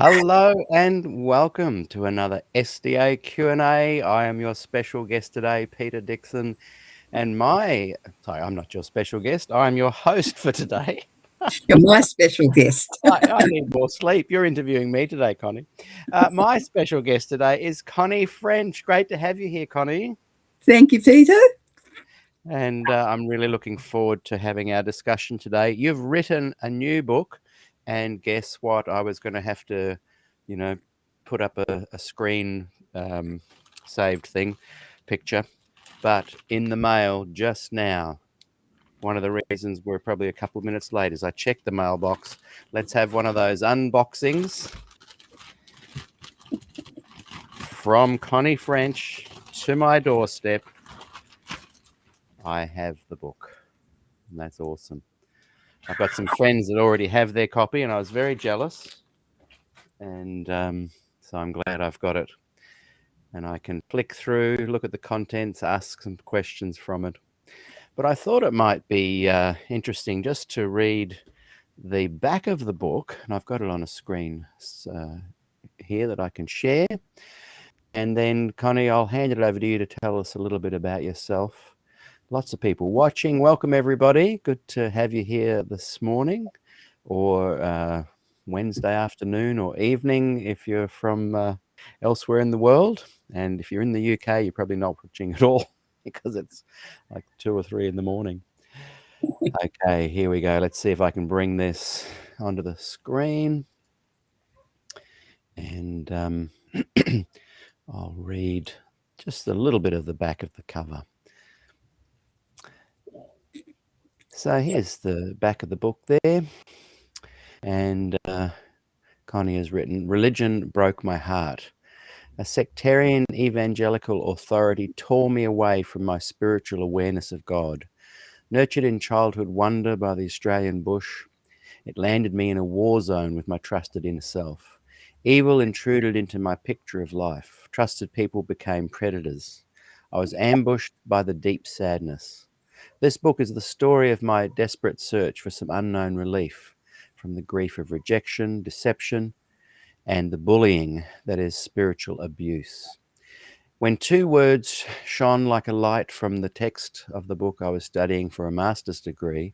Hello and welcome to another SDAQ&A. I am your special guest today, Peter Dixon, and I'm not your special guest, I'm your host for today. You're my special guest. I need more sleep. You're interviewing me today, Connie. My special guest today is Connie French. Great to have you here, Connie. Thank you, Peter. And I'm really looking forward to having our discussion today. You've written a new book, and guess what? I was going to have to, put up a screen saved picture, but in the mail just now. One of the reasons we're probably a couple of minutes late is I checked the mailbox. Let's have one of those unboxings from Connie French to my doorstep. I have the book, and that's awesome. I've got some friends that already have their copy, and I was very jealous. And so I'm glad I've got it. And I can flick through, look at the contents, ask some questions from it. But I thought it might be interesting just to read the back of the book. And I've got it on a screen here that I can share. And then, Connie, I'll hand it over to you to tell us a little bit about yourself. Lots of people watching. Welcome, everybody. Good to have you here this morning or Wednesday afternoon or evening if you're from elsewhere in the world. And if you're in the UK, you're probably not watching at all because it's like 2 or 3 in the morning. Okay, here we go. Let's see if I can bring this onto the screen. And I'll read just a little bit of the back of the cover. So here's the back of the book there. And Connie has written, "Religion broke my heart. A sectarian evangelical authority tore me away from my spiritual awareness of God. Nurtured in childhood wonder by the Australian bush, it landed me in a war zone with my trusted inner self. Evil intruded into my picture of life. Trusted people became predators. I was ambushed by the deep sadness. This book is the story of my desperate search for some unknown relief from the grief of rejection, deception, and the bullying that is spiritual abuse. When 2 words shone like a light from the text of the book I was studying for a master's degree,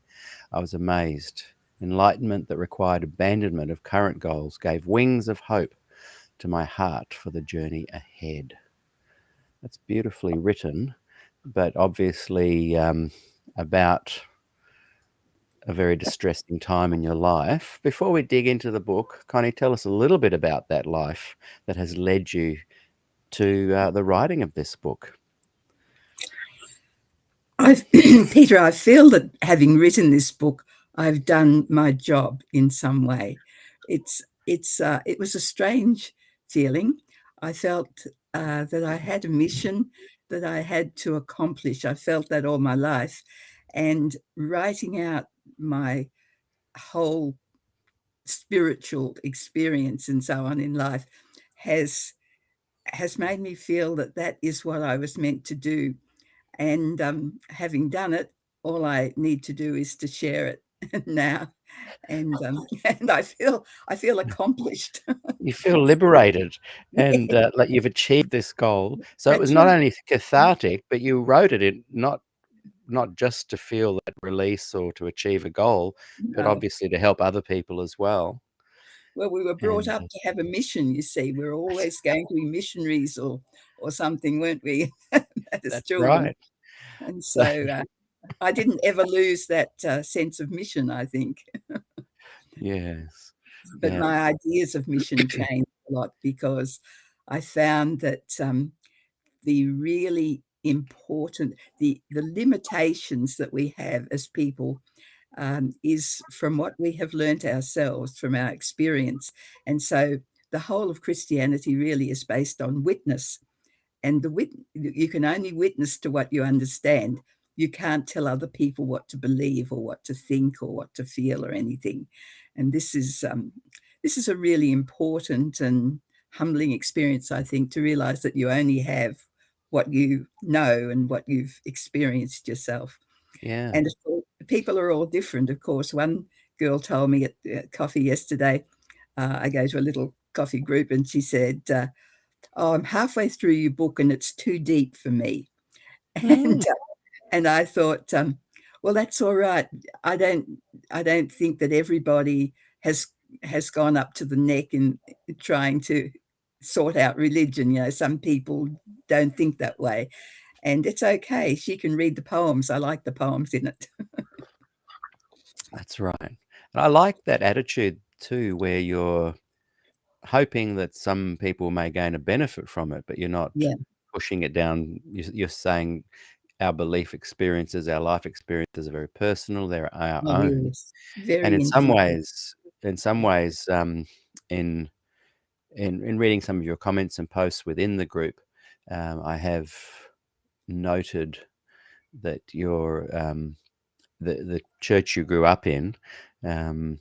I was amazed. Enlightenment that required abandonment of current goals gave wings of hope to my heart for the journey ahead." That's beautifully written, but obviously about a very distressing time in your life. Before we dig into the book, Connie, tell us a little bit about that life that has led you to the writing of this book. Peter, I feel that having written this book, I've done my job in some way. It was a strange feeling. I felt that I had a mission that I had to accomplish. I felt that all my life, and writing out my whole spiritual experience and so on in life has made me feel that that is what I was meant to do. And having done it, all I need to do is to share it now, and and I feel accomplished. You feel liberated and like you've achieved this goal. So it was That's not right. only cathartic, but you wrote it not just to feel that release or to achieve a goal, but No. obviously to help other people as well. Well, we were brought And up to have a mission, you see. We're always going to be missionaries or something, weren't we, as that's children? right. And So so I didn't ever lose that sense of mission, I think. yes, But yeah, my ideas of mission changed a lot because I found that the really important the limitations that we have as people is from what we have learnt ourselves from our experience. And so the whole of Christianity really is based on witness, and you can only witness to what you understand. You can't tell other people what to believe or what to think or what to feel or anything. And this is a really important and humbling experience, I think, to realize that you only have what you know and what you've experienced yourself. yeah. And people are all different, of course. One girl told me at coffee yesterday, I go to a little coffee group, and she said, "Oh, I'm halfway through your book, and it's too deep for me." Mm. And I thought, well, that's all right. I don't think that everybody has gone up to the neck in trying to sort out religion. You know, some people don't think that way, and it's okay. She can read the poems. I like the poems in it. That's right. And I like that attitude too, where you're hoping that some people may gain a benefit from it, but you're not Yeah. pushing it down. You're saying our belief experiences, our life experiences are very personal. They're our Oh, own, yes. and Very in some ways, in in reading some of your comments and posts within the group, I have noted that your the church you grew up in um,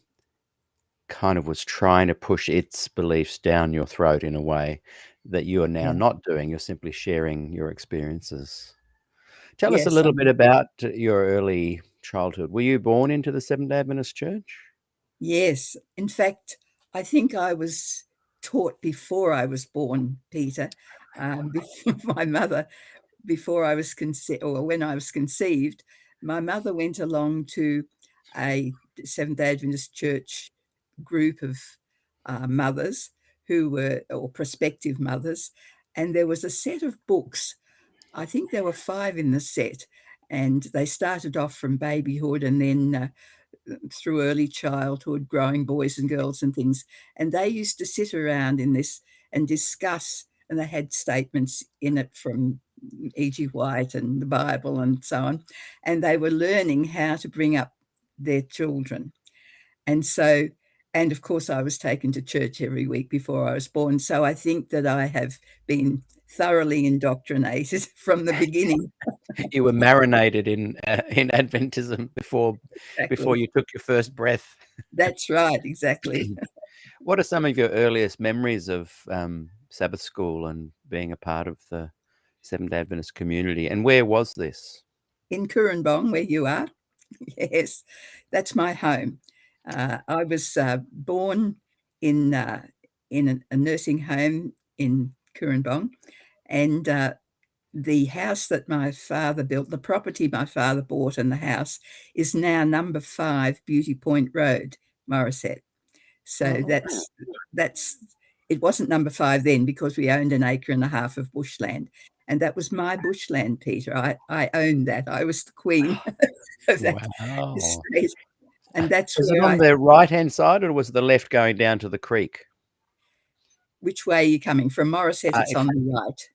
kind of was trying to push its beliefs down your throat in a way that you are now Yeah. not doing. You're simply sharing your experiences. Tell us a Yes. little bit about your early childhood. Were you born into the Seventh-day Adventist Church? Yes. In fact, I think I was taught before I was born, Peter. Before my mother, before I was conceived, or when I was conceived, my mother went along to a Seventh-day Adventist church group of mothers who were, or prospective mothers, and there was a set of books. I think there were 5 in the set, and they started off from babyhood and then through early childhood, growing boys and girls and things. And they used to sit around in this and discuss, and they had statements in it from E.G. White and the Bible and so on. And they were learning how to bring up their children. And so, and of course, I was taken to church every week before I was born. So I think that I have been thoroughly indoctrinated from the beginning. You were marinated in Adventism before Exactly. you took your first breath. That's right. Exactly. What are some of your earliest memories of Sabbath school and being a part of the Seventh-day Adventist community? And where was this? In Currumbong, where you are. Yes, that's my home. I was born in a nursing home in Currumbong, and the house that my father built, the property my father bought, and the house is now number 5 Beauty Point Road, Morisset. So Oh, that's it wasn't number 5 then because we owned an acre and a half of bushland, and that was my bushland, Peter. I owned that. I was the queen of that wow. estate, and that's Was it where on I. the right-hand side or was the left going down to the creek? Which way are you coming from? Morisset, it's If on the right.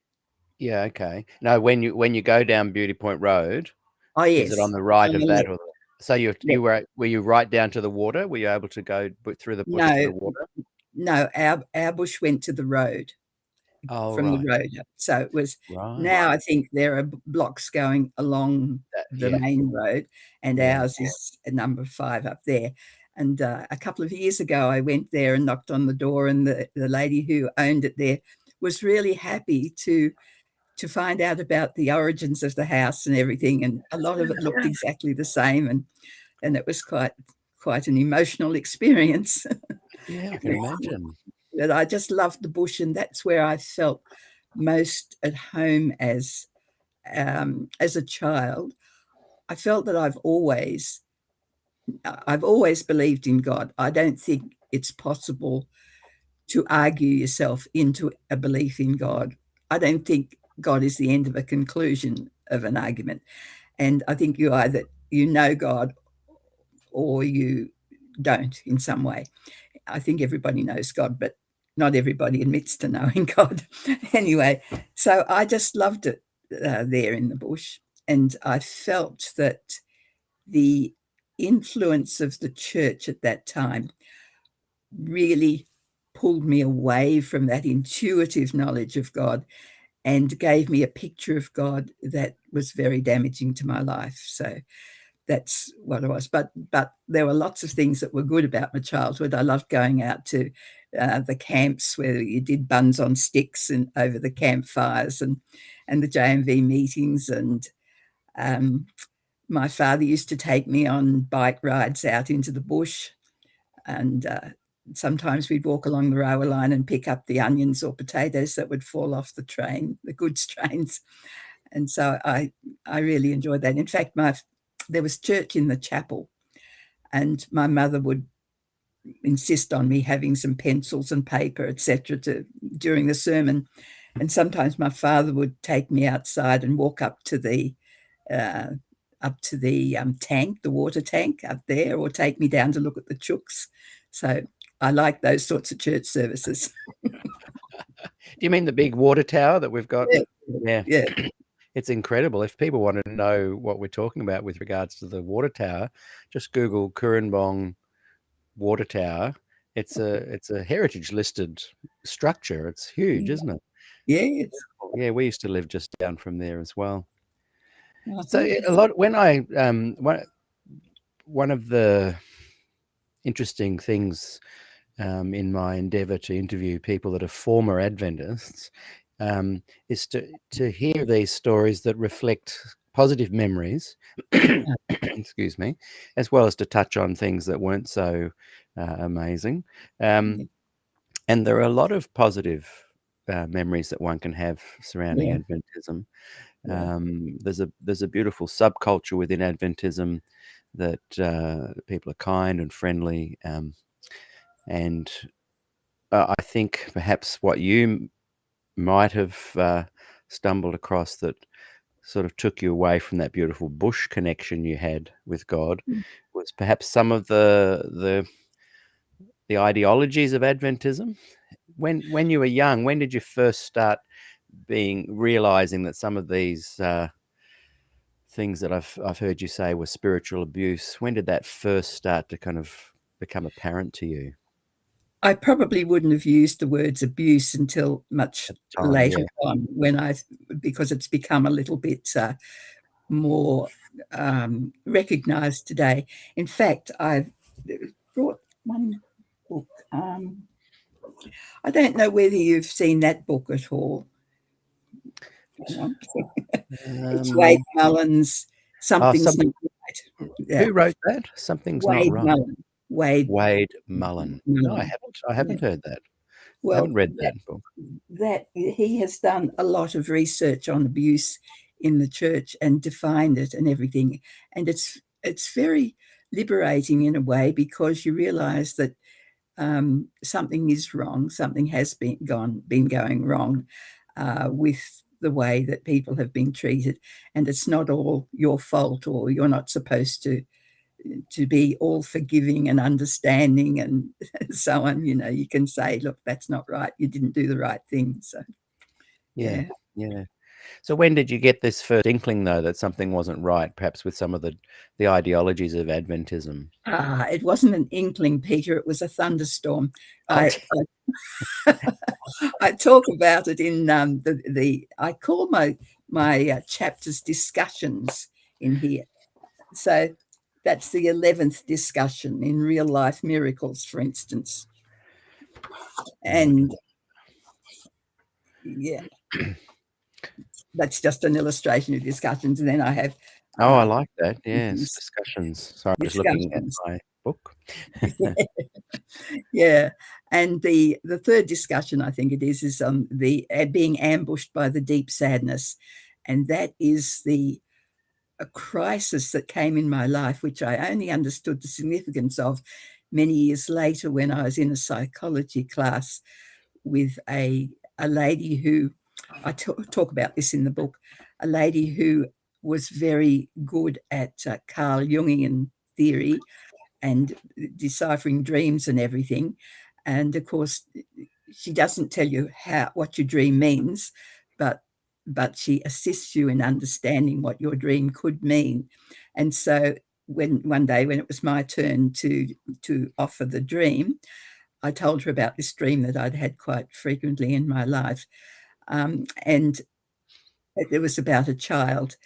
Yeah, okay. No, when you go down Beauty Point Road, Oh, is it on yes, the it's right on of the that left. or so Left. were you right down to the water? Were you able to go through the bush to No, the water? no, our bush went to the road. Oh, From the right. road up. So it was Right. now I think there are blocks going along the Yeah. main road, and Yeah. ours is a number 5 up there. And a couple of years ago, I went there and knocked on the door, and the lady who owned it there was really happy to find out about the origins of the house and everything. And a lot of it looked exactly the same, and it was quite an emotional experience. Yeah, I can imagine. That I just loved the bush, and that's where I felt most at home as a child. I felt that I've always believed in God. I don't think it's possible to argue yourself into a belief in God. I don't think God is the end of a conclusion of an argument. And I think you know God or you don't in some way. I think everybody knows God, but not everybody admits to knowing God. Anyway, so I just loved it there in the bush. And I felt that the influence of the church at that time really pulled me away from that intuitive knowledge of God and gave me a picture of God that was very damaging to my life. So that's what it was. But there were lots of things that were good about my childhood. I loved going out to the camps where you did buns on sticks and over the campfires, and the JMV meetings. And um, my father used to take me on bike rides out into the bush, and sometimes we'd walk along the railway line and pick up the onions or potatoes that would fall off the train, the goods trains. And so I really enjoyed that. In fact, there was church in the chapel, and my mother would insist on me having some pencils and paper, etc., during the sermon. And sometimes my father would take me outside and walk up to the tank, the water tank up there, or take me down to look at the chooks. So I like those sorts of church services. Do you mean the big water tower that we've got? Yeah. Yeah. It's incredible. If people want to know what we're talking about with regards to the water tower, just Google Kurrambong water tower. It's a heritage listed structure. It's huge, isn't it? Yes. Yeah, we used to live just down from there as well. Uh-huh. So a lot when I one of the interesting things in my endeavor to interview people that are former Adventists is to hear these stories that reflect positive memories, excuse me, as well as to touch on things that weren't so amazing. And there are a lot of positive memories that one can have surrounding Adventism. There's a beautiful subculture within Adventism that people are kind and friendly, and I think perhaps what you might have stumbled across that sort of took you away from that beautiful bush connection you had with God was perhaps some of the ideologies of Adventism. When you were young, when did you first start realizing that some of these things that I've heard you say were spiritual abuse? When did that first start to kind of become apparent to you? I probably wouldn't have used the words abuse until much later on, because it's become a little bit more recognized today. In fact, I've brought one book. I don't know whether you've seen that book at all. It's Wade Mullen's Something's Not Right. Yeah. Who wrote that? Something's Not Right. Mullen. Wade Mullen. No, I haven't heard that. Well, I haven't read that book. That he has done a lot of research on abuse in the church and defined it and everything. And it's very liberating in a way, because you realize that something is wrong, something has been going wrong with the way that people have been treated, and it's not all your fault, or you're not supposed to be all forgiving and understanding and so on. You can say, look, that's not right, you didn't do the right thing. So yeah. So when did you get this first inkling, though, that something wasn't right, perhaps with some of the ideologies of Adventism? It wasn't an inkling, Peter, it was a thunderstorm. I talk about it in I call my chapters discussions in here. So that's the 11th discussion in Real Life Miracles, for instance. And yeah, that's just an illustration of discussions. And then I have I like that. Yes, discussions. Sorry, I'm just looking at my book. Yeah. And the third discussion, I think it is the being ambushed by the deep sadness. And that is a crisis that came in my life, which I only understood the significance of many years later, when I was in a psychology class with a lady who, I talk about this in the book, a lady who was very good at Carl Jungian theory and deciphering dreams and everything. And of course, she doesn't tell you what your dream means, but she assists you in understanding what your dream could mean. And so one day when it was my turn to offer the dream, I told her about this dream that I'd had quite frequently in my life. And it was about a child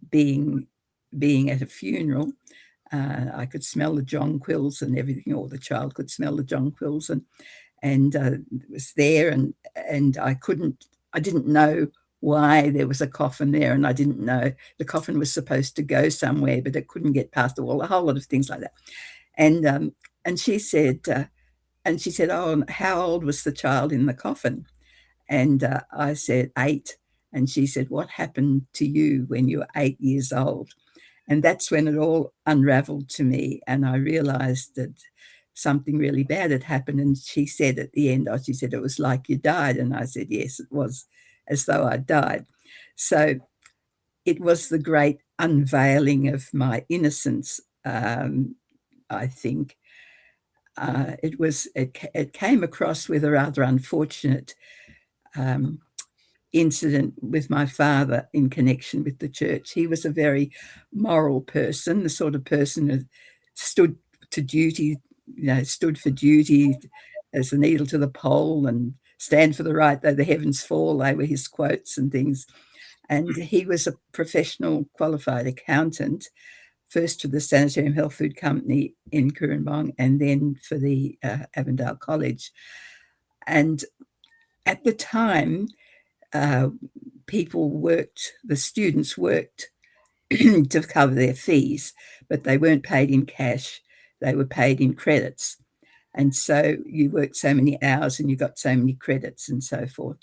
being at a funeral. I could smell the jonquils and everything, or the child could smell the jonquils, and it was there, and I didn't know why there was a coffin there, and I didn't know the coffin was supposed to go somewhere, but it couldn't get past the wall, a whole lot of things like that. And she said, and she said, "Oh, and how old was the child in the coffin?" And I said, 8. And she said, "What happened to you when you were 8 years old?" And that's when it all unraveled to me, and I realized that something really bad had happened. And she said at the end, she said, "It was like you died." And I said, "Yes, it was as though I died." So it was the great unveiling of my innocence, I think. It came across with a rather unfortunate incident with my father in connection with the church. He was a very moral person, the sort of person who stood to duty, stood for duty as the needle to the pole, and stand for the right though the heavens fall. They were his quotes and things. And he was a professional qualified accountant, first for the Sanitarium Health Food Company in Cooranbong and then for the Avondale College. And at the time, the students worked to cover their fees, but they weren't paid in cash. They were paid in credits. And so you worked so many hours and you got so many credits and so forth,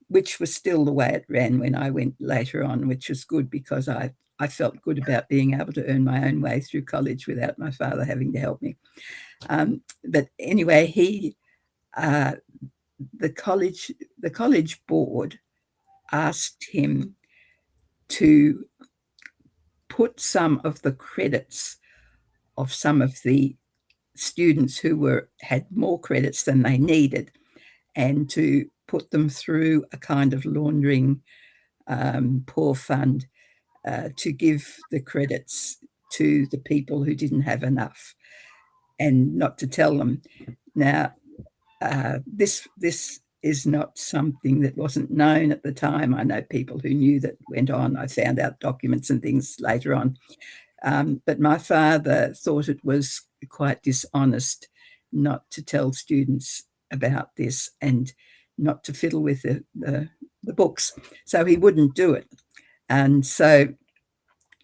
which was still the way it ran when I went later on, which was good because I felt good about being able to earn my own way through college without my father having to help me. But anyway, the college board asked him to put some of the credits of some of the students who had more credits than they needed, and to put them through a kind of laundering poor fund to give the credits to the people who didn't have enough, and not to tell them. Now, this is not something that wasn't known at the time. I know people who knew that went on. I found out documents and things later on. But my father thought it was quite dishonest not to tell students about this and not to fiddle with the books. So he wouldn't do it. And so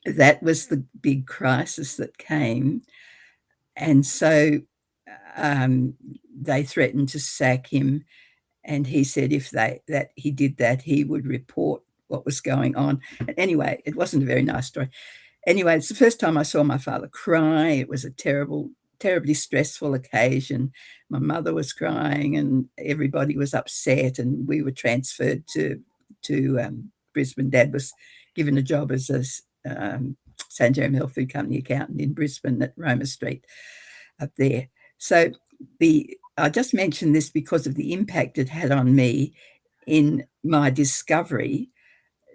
that was the big crisis that came. And so they threatened to sack him. And he said if he did that, he would report what was going on. And anyway, it wasn't a very nice story. Anyway, it's the first time I saw my father cry. It was a terribly stressful occasion. My mother was crying and everybody was upset, and we were transferred to Brisbane. Dad was given a job as a Sanitarium Health Food Company accountant in Brisbane at Roma Street up there. So I just mentioned this because of the impact it had on me in my discovery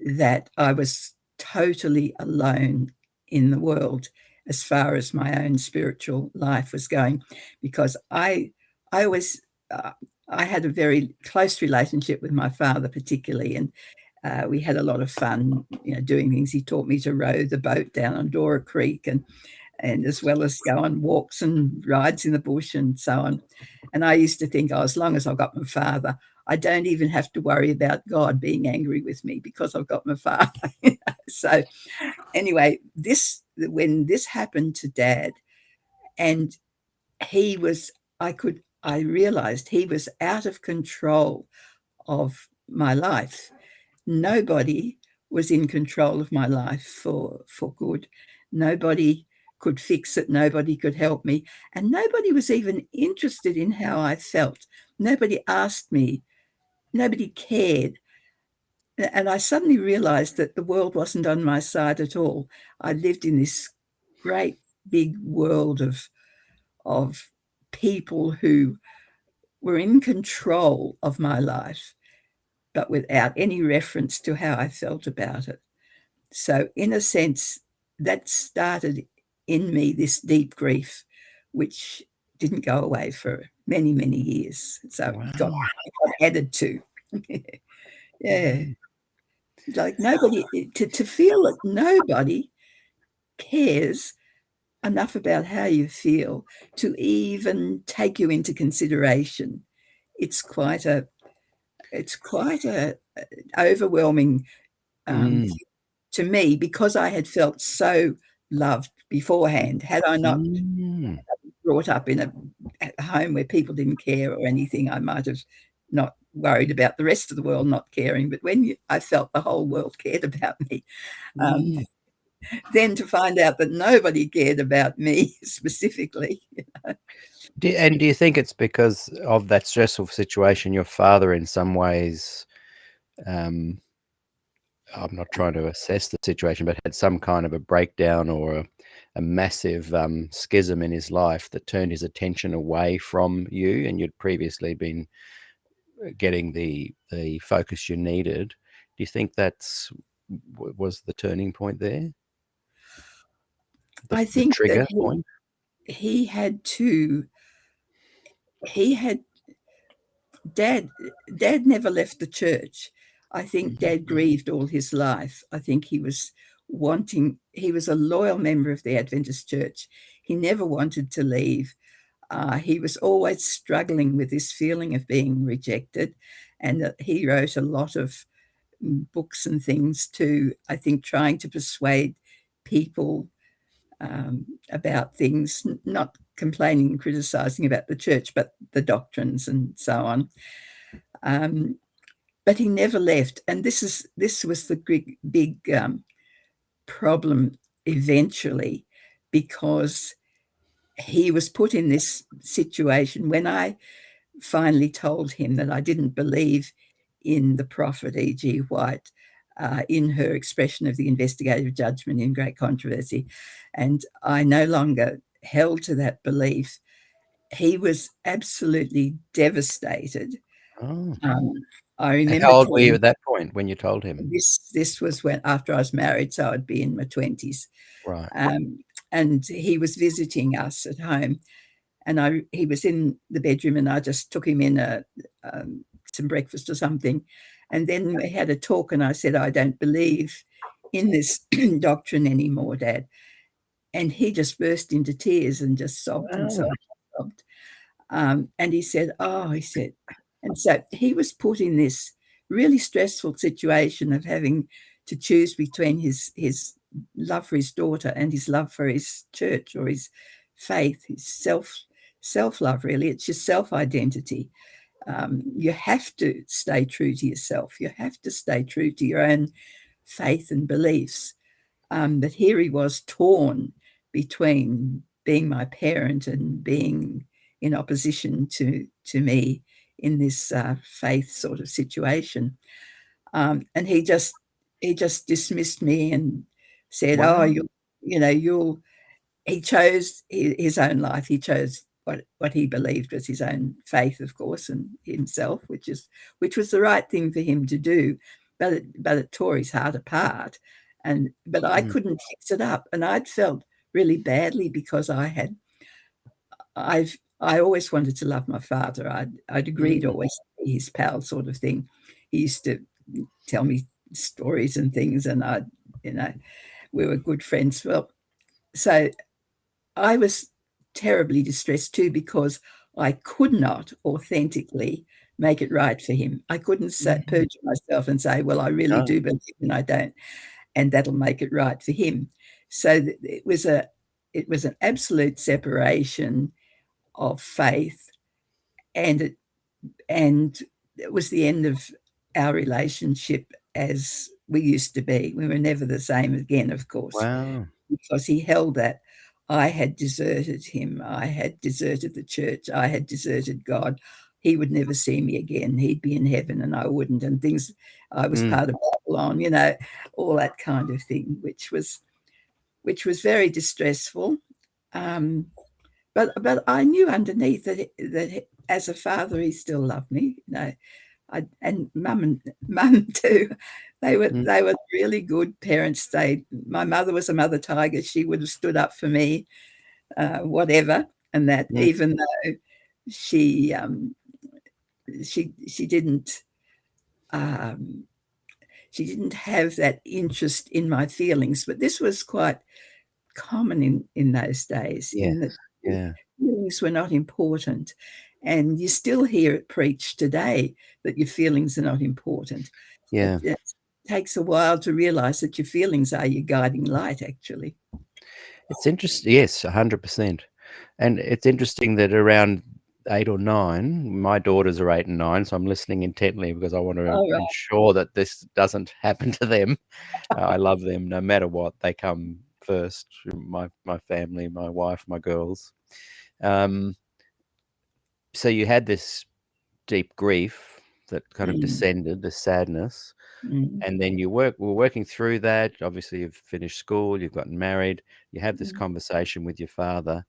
that I was totally alone in the world as far as my own spiritual life was going, because I always I had a very close relationship with my father particularly, and we had a lot of fun, doing things. He taught me to row the boat down on Dora Creek, and as well as go on walks and rides in the bush and so on. And I used to think, as long as I've got my father, I don't even have to worry about God being angry with me because I've got my father. So anyway, when this happened to Dad, and I realized he was out of control of my life. Nobody was in control of my life for good. Nobody could fix it. Nobody could help me. And nobody was even interested in how I felt. Nobody asked me. Nobody cared. And I suddenly realized that the world wasn't on my side at all. I lived in this great big world of people who were in control of my life, but without any reference to how I felt about it. So in a sense, that started in me this deep grief, which didn't go away for many, many years. So Wow. it got added to. Yeah. Wow. Like nobody, to feel that nobody cares enough about how you feel to even take you into consideration. It's quite a overwhelming to me, because I had felt so loved beforehand. Had I not brought up in a home where people didn't care or anything, I might have not worried about the rest of the world not caring. But when I felt the whole world cared about me, Mm. then to find out that nobody cared about me specifically. Do you think it's because of that stressful situation, your father in some ways, I'm not trying to assess the situation, but had some kind of a breakdown or a massive schism in his life that turned his attention away from you, and you'd previously been getting the focus you needed? Do you think that's was the turning point there? I The think that trigger point? he had to, he had, Dad never left the church. I think Mhm. Dad grieved all his life. I think he was a loyal member of the Adventist church. He never wanted to leave. He was always struggling with this feeling of being rejected. And he wrote a lot of books and things to, I think, trying to persuade people about things, not complaining and criticizing about the church, but the doctrines and so on. But he never left. And this was the big problem eventually, because he was put in this situation when I finally told him that I didn't believe in the prophet E.G. White, in her expression of the investigative judgment in Great Controversy, and I no longer held to that belief. He was absolutely devastated. Oh. I remember How old were you telling at that point when you told him? this was when after I was married, so I'd be in my 20s. Right. And he was visiting us at home, and he was in the bedroom, and I just took him in some breakfast or something, and then we had a talk, and I said, I don't believe in this doctrine anymore, Dad. And he just burst into tears and just sobbed and Wow. sobbed and sobbed. And he said, and so he was put in this really stressful situation of having to choose between his love for his daughter and his love for his church or his faith, his self-love, really. It's your self-identity. You have to stay true to yourself. You have to stay true to your own faith and beliefs. But here he was torn between being my parent and being in opposition to me in this faith sort of situation. And he just dismissed me and said, "Oh, Wow. you'll." He chose his own life. He chose what he believed was his own faith, of course, and himself, which was the right thing for him to do. But it tore his heart apart, but I Mm. couldn't fix it up, and I'd felt really badly because I always wanted to love my father. I'd agreed Mm. always to be his pal, sort of thing. He used to tell me stories and things, and you know, we were good friends. Well, so I was terribly distressed too, because I could not authentically make it right for him. I couldn't Mhm. perjure myself and say, well, I really No. do believe and I don't, and that'll make it right for him. So it was an absolute separation of faith, and and it was the end of our relationship as we used to be. We were never the same again, of course, Wow. because he held that I had deserted him. I had deserted the church. I had deserted God. He would never see me again. He'd be in heaven and I wouldn't, and things. I was Mm. part of Babylon, all that kind of thing, which was very distressful. Um, but I knew underneath that as a father, he still loved me. And mum too. Mm. They were really good parents. My mother was a mother tiger. She would have stood up for me, whatever. And that Mm. even though she she didn't um, she didn't have that interest in my feelings, but this was quite common in those days, Yes. in that Yeah. feelings were not important. And you still hear it preached today that your feelings are not important. Yeah. It takes a while to realize that your feelings are your guiding light, actually. It's interesting. Yes, 100%. And it's interesting that around 8 or 9. My daughters are 8 and 9, so I'm listening intently because I want to All right. ensure that this doesn't happen to them. I love them no matter what. They come first. My family, my wife, my girls. So you had this deep grief that kind of Mm, descended, the sadness, mm, and then we're working through that. Obviously, you've finished school, you've gotten married, you have this mm, conversation with your father,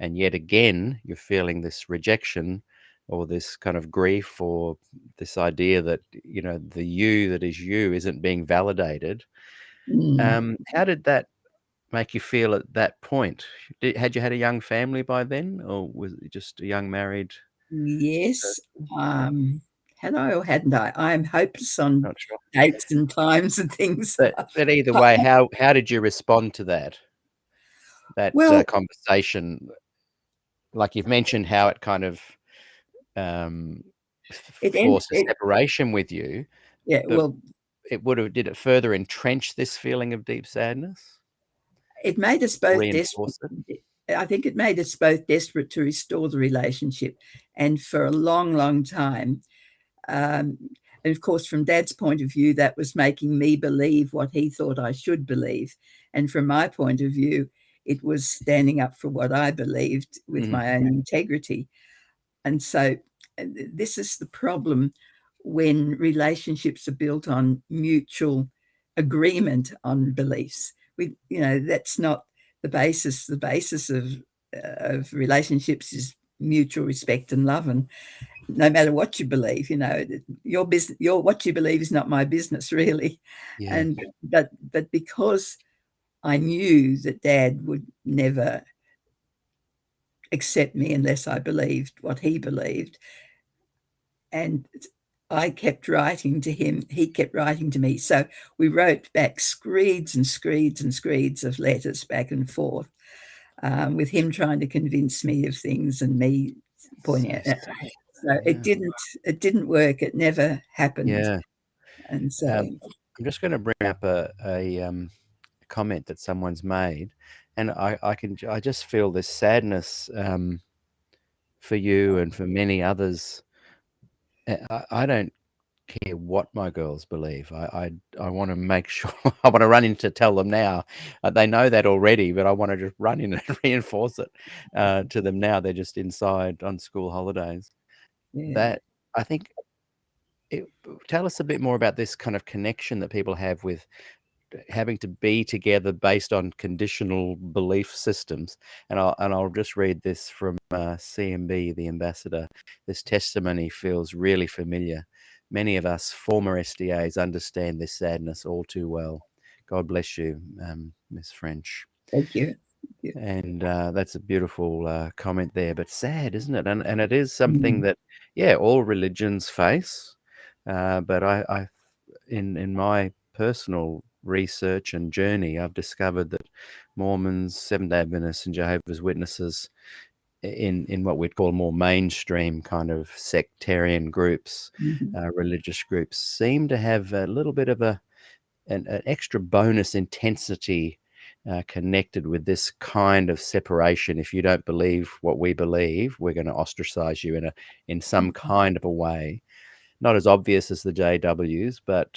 and yet again, you're feeling this rejection or this kind of grief or this idea that, the you that is you isn't being validated. mm. How did that make you feel at that point? Had you had a young family by then, or was it just a young married Yes. person? Had I or hadn't I? I'm hopeless on Not sure. dates and times and things. But either way, how did you respond to that Well, conversation? Like you've mentioned how it kind of um, it ended. forced a separation with you, Yeah. but Well, did it further entrench this feeling of deep sadness? it made us both desperate. Reinforce it? I think it made us both desperate to restore the relationship, and for a long, long time. Um, and of course, from Dad's point of view, that was making me believe what he thought I should believe. And from my point of view, it was standing up for what I believed with Mhm. my own integrity. And so this is the problem when relationships are built on mutual agreement on beliefs. That's not the basis. The basis of relationships is mutual respect and love, and no matter what you believe, your business, what you believe is not my business, really. Yeah. And but because I knew that Dad would never accept me unless I believed what he believed, and I kept writing to him, he kept writing to me. So we wrote back screeds and screeds and screeds of letters back and forth, with him trying to convince me of things and me So pointing out. sad. So Yeah. it didn't work. It never happened. Yeah. And so, I'm just gonna bring up a comment that someone's made, and I just feel this sadness, for you and for many others. I don't care what my girls believe. I wanna make sure I wanna run in to tell them now. They know that already, but I wanna just run in and reinforce it, to them now. They're just inside on school holidays. yeah. That I think it Tell us a bit more about this kind of connection that people have with having to be together based on conditional belief systems. And I'll just read this from CMB, the ambassador. This testimony feels really familiar. Many of us former SDAs understand this sadness all too well. God bless you, Miss French. Thank you. Thank you. And that's a beautiful comment there, but sad, isn't it? And it is something Mm, that, yeah, all religions face. But in my personal research and journey, I've discovered that Mormons, Seventh-day Adventists, and Jehovah's Witnesses, in what we'd call more mainstream kind of sectarian groups, mhm, religious groups, seem to have a little bit of an extra bonus intensity connected with this kind of separation. If you don't believe what we believe, we're going to ostracize you in some kind of a way. Not as obvious as the JWs, but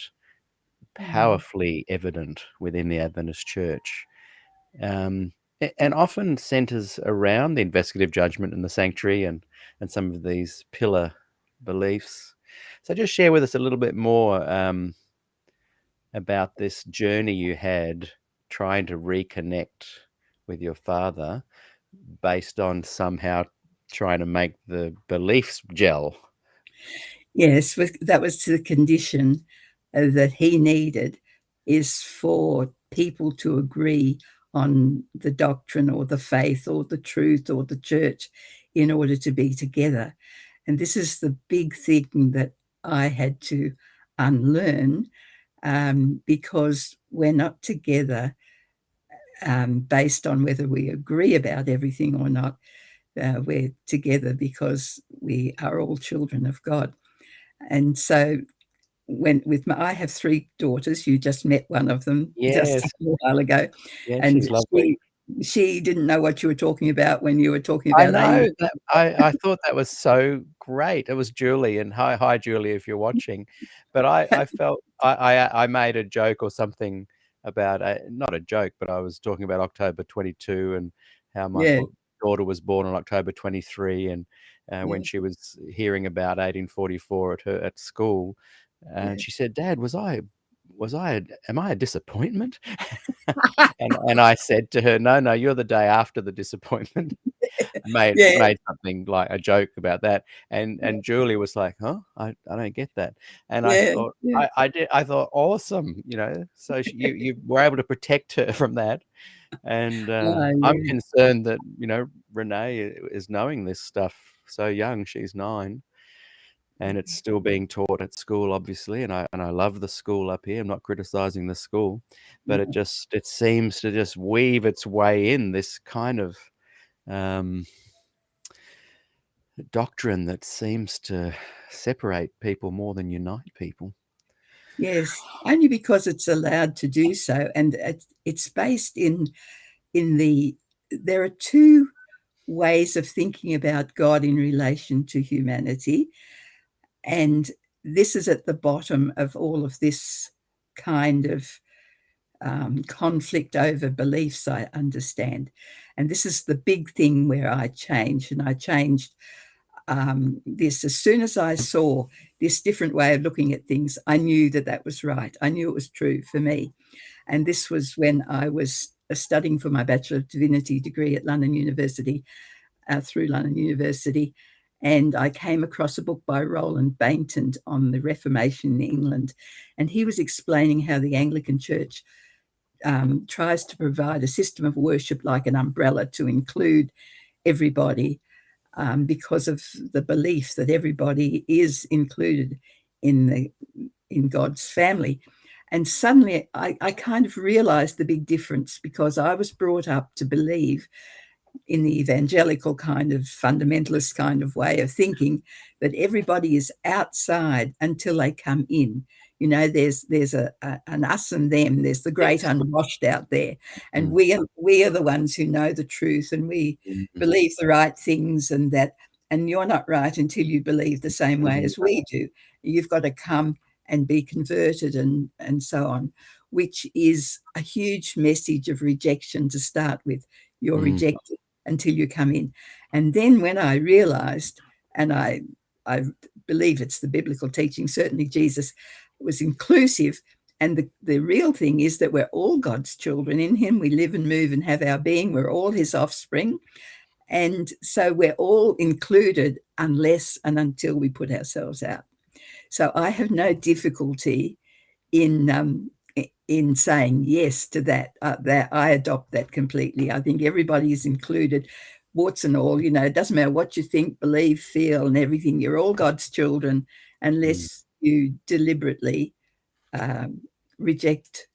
mm, powerfully evident within the Adventist Church, and often centers around the investigative judgment and the sanctuary and some of these pillar beliefs. So just share with us a little bit more about this journey you had trying to reconnect with your father based on somehow trying to make the beliefs gel. Yes, that was the condition that he needed, is for people to agree on the doctrine or the faith or the truth or the church in order to be together. And this is the big thing that I had to unlearn, because we're not together based on whether we agree about everything or not. We're together because we are all children of God. And so I have three daughters. You just met one of them just a Yes. little while ago, Yeah, and she's lovely. she didn't know what you were talking about when you were talking I about know aliens. that I thought that was so great. It was Julie, and hi, Julie, if you're watching. But I felt I made a joke or something about not a joke, but I was talking about October 22 and how my Yeah, daughter was born on October 23, and when yeah, she was hearing about 1844 at school, and yeah. she said, "Dad, am I a disappointment?" And I said to her, "No, no, you're the day after the disappointment." Made Yeah, made something like a joke about that, and Julie was like, "Huh? I don't get that." And I yeah, thought yeah. I thought, "Awesome," so you were able to protect her from that, and, Oh, I'm yeah. concerned that, Renee is knowing this stuff so young, she's 9, and it's still being taught at school, obviously, and I love the school up here, I'm not criticizing the school, but No. it seems to just weave its way in, this kind of, um doctrine that seems to separate people more than unite people. Yes, only because it's allowed to do so, and it's based in the there are two ways of thinking about God in relation to humanity, and this is at the bottom of all of this kind of conflict over beliefs, I understand. And this is the big thing where I changed, and I changed this as soon as I saw this different way of looking at things. I knew that that was right. I knew it was true for me. And this was when I was studying for my Bachelor of Divinity degree at London University, through London University. And I came across a book by Roland Bainton on the Reformation in England. And he was explaining how the Anglican Church tries to provide a system of worship like an umbrella to include everybody, because of the belief that everybody is included in God's family. And suddenly I kind of realized the big difference, because I was brought up to believe in the evangelical kind of fundamentalist kind of way of thinking that everybody is outside until they come in. There's an us and them. There's the great unwashed out there, and Mm, we are the ones who know the truth, and we mm, believe the right things, and that. And you're not right until you believe the same way mm, as we do. You've got to come and be converted, and so on, which is a huge message of rejection to start with. You're mm, rejected until you come in. And then when I realized, and I believe it's the biblical teaching, certainly Jesus was inclusive. And the real thing is that we're all God's children. In him we live and move and have our being. We're all his offspring. And so we're all included unless and until we put ourselves out. So I have no difficulty in saying yes to that. That I adopt that completely. I think everybody is included, warts and all. It doesn't matter what you think, believe, feel, and everything. You're all God's children, mm, unless you deliberately um, reject,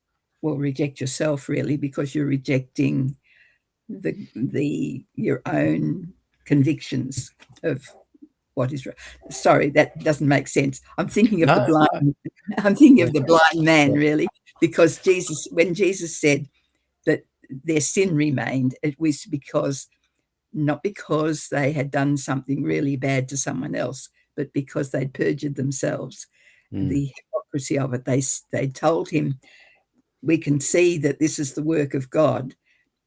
reject yourself, really, because you're rejecting the your own convictions of what is right. Sorry, that doesn't make sense. I'm thinking of the no, no, blind. I'm thinking yeah, of the blind man, yeah, really, because when Jesus said that their sin remained, it was not because they had done something really bad to someone else, but because they'd perjured themselves. mm, The hypocrisy of it. They told him, "We can see that this is the work of God,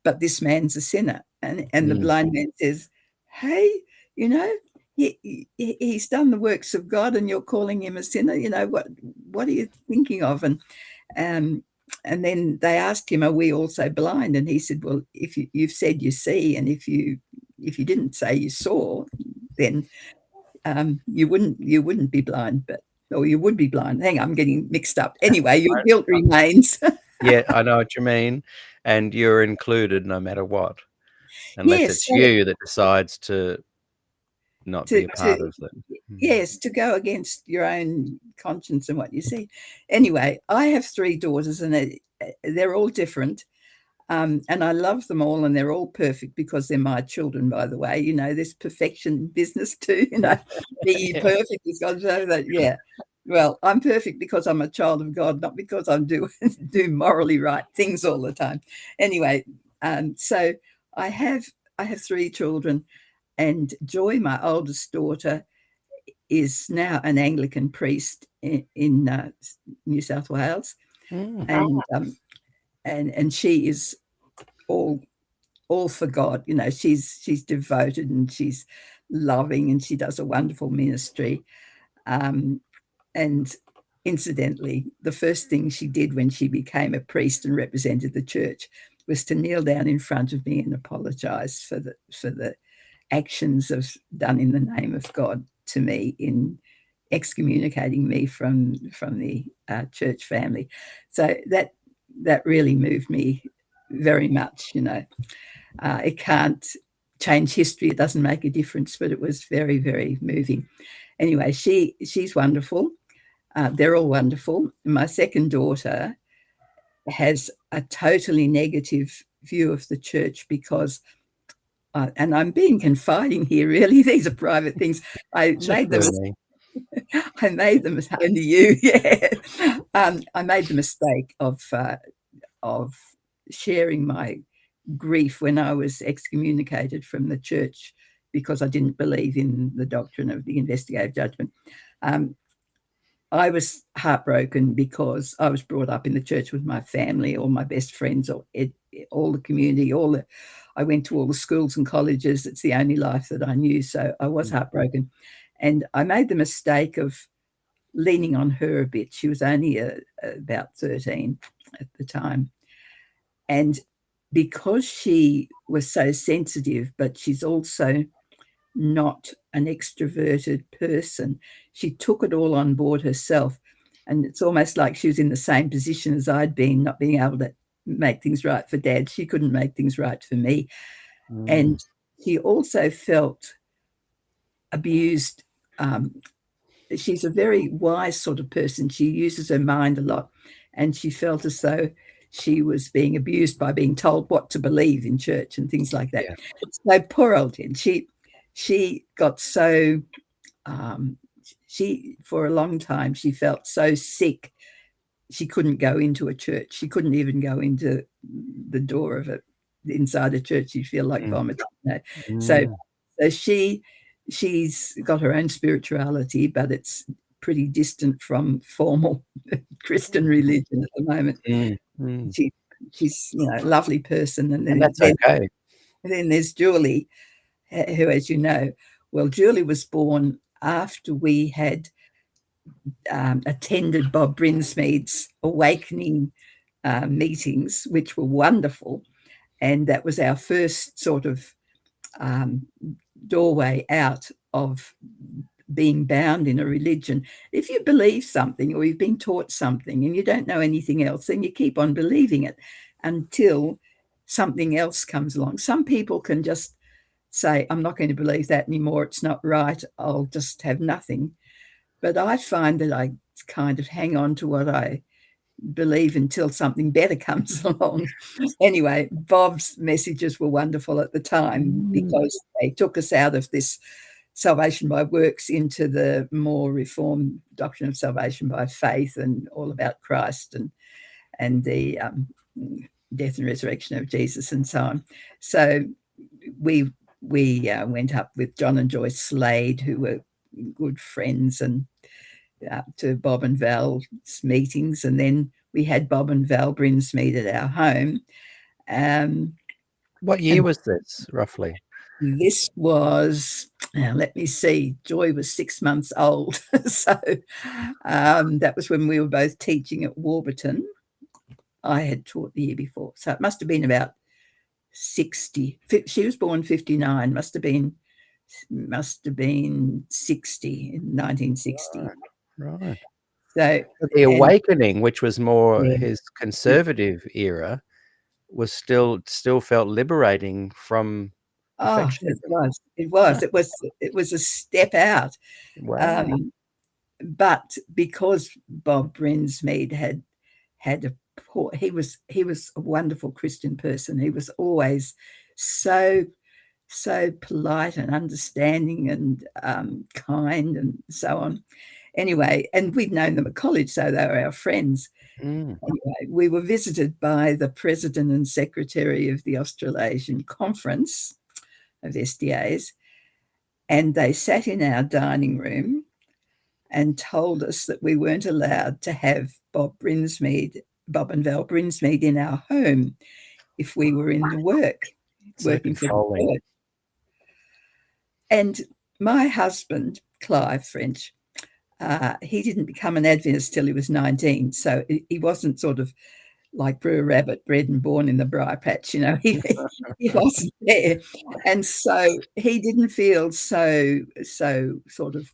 but this man's a sinner." And the mm, blind man says, "Hey, you know, he's done the works of God, and you're calling him a sinner. What are you thinking of?" Um, and then they asked him, "Are we also blind?" And he said, "Well, if you've said you see, and if you didn't say you saw, then you wouldn't be blind, or you would be blind." Hang on, I'm getting mixed up. Anyway, your guilt I remains. yeah, I know what you mean, and you're included no matter what, unless Yes, it's so you that decides to not be to a part to of it. Mm, yes, to go against your own conscience and what you see. Anyway, I have 3 daughters, and they're all different. And I love them all, and they're all perfect because they're my children, by the way. This perfection business too, be ye yeah, perfect as God so that, yeah. Well, I'm perfect because I'm a child of God, not because I'm do morally right things all the time. Anyway, So I have 3 children, and Joy, my oldest daughter, is now an Anglican priest in New South Wales, and she is all for God. You know, she's devoted and she's loving, and she does a wonderful ministry. And incidentally, the first thing she did when she became a priest and represented the church was to kneel down in front of me and apologize for the actions done in the name of God to me in excommunicating me from the church family. So that really moved me very much. You know, it can't change history; it doesn't make a difference. But it was very, very moving. Anyway, she's wonderful. They're all wonderful. My second daughter has a totally negative view of the church because, and I'm being confiding here, really, these are private things. I made them only you, yeah. I made the mistake of sharing my grief when I was excommunicated from the church because I didn't believe in the doctrine of the investigative judgment. I was heartbroken because I was brought up in the church with my family, all my best friends, all the community, I went to all the schools and colleges. It's the only life that I knew. So I was heartbroken. And I made the mistake of leaning on her a bit. She was only about 13 at the time. And because she was so sensitive, but she's also not an extroverted person, she took it all on board herself. And it's almost like she was in the same position as I'd been, not being able to make things right for Dad. She couldn't make things right for me. And she also felt abused. She's a very wise sort of person. She uses her mind a lot. And she felt as though she was being abused by being told what to believe in church and things like that. Yeah. So poor old Jen, she got so, for a long time, she felt so sick. She couldn't go into a church. She couldn't even go into the door of inside a church. She'd feel like vomiting. You know? So she's got her own spirituality, but it's pretty distant from formal Christian religion at the moment. She's a lovely person. And that's okay. And then there's Julie, who, as you know, well, Julie was born after we had attended Bob Brinsmead's awakening meetings, which were wonderful. And that was our first sort of doorway out of being bound in a religion. If you believe something or you've been taught something and you don't know anything else, then you keep on believing it until something else comes along. Some people can just say, I'm not going to believe that anymore. It's not right. I'll just have nothing. But I find that I kind of hang on to what I believe until something better comes along. Anyway, Bob's messages were wonderful at the time because they took us out of this salvation by works into the more reformed doctrine of salvation by faith and all about Christ and the death and resurrection of Jesus and so on. So we went up with John and Joyce Slade, who were good friends, and to Bob and Val's meetings. And then we had Bob and Val Brinsmead at our home. What year was this, roughly? This was, let me see, Joy was 6 months old. So that was when we were both teaching at Warburton. I had taught the year before. So it must have been about 60. She was born 59, must have been 60 in 1960. Right. So the awakening, which was more his conservative era, was still felt liberating from perfectionism. It was a step out. Wow. But because Bob Brinsmead he was a wonderful Christian person. He was always so polite and understanding and kind and so on. Anyway, and we'd known them at college, so they were our friends. Mm. Anyway, we were visited by the president and secretary of the Australasian Conference of SDAs, and they sat in our dining room and told us that we weren't allowed to have Bob and Val Brinsmead in our home if we were in the So working for the controlling. church. And my husband, Clive French, he didn't become an Adventist till he was 19. So he wasn't sort of like Brewer Rabbit, bred and born in the briar patch, he wasn't there. And so he didn't feel so sort of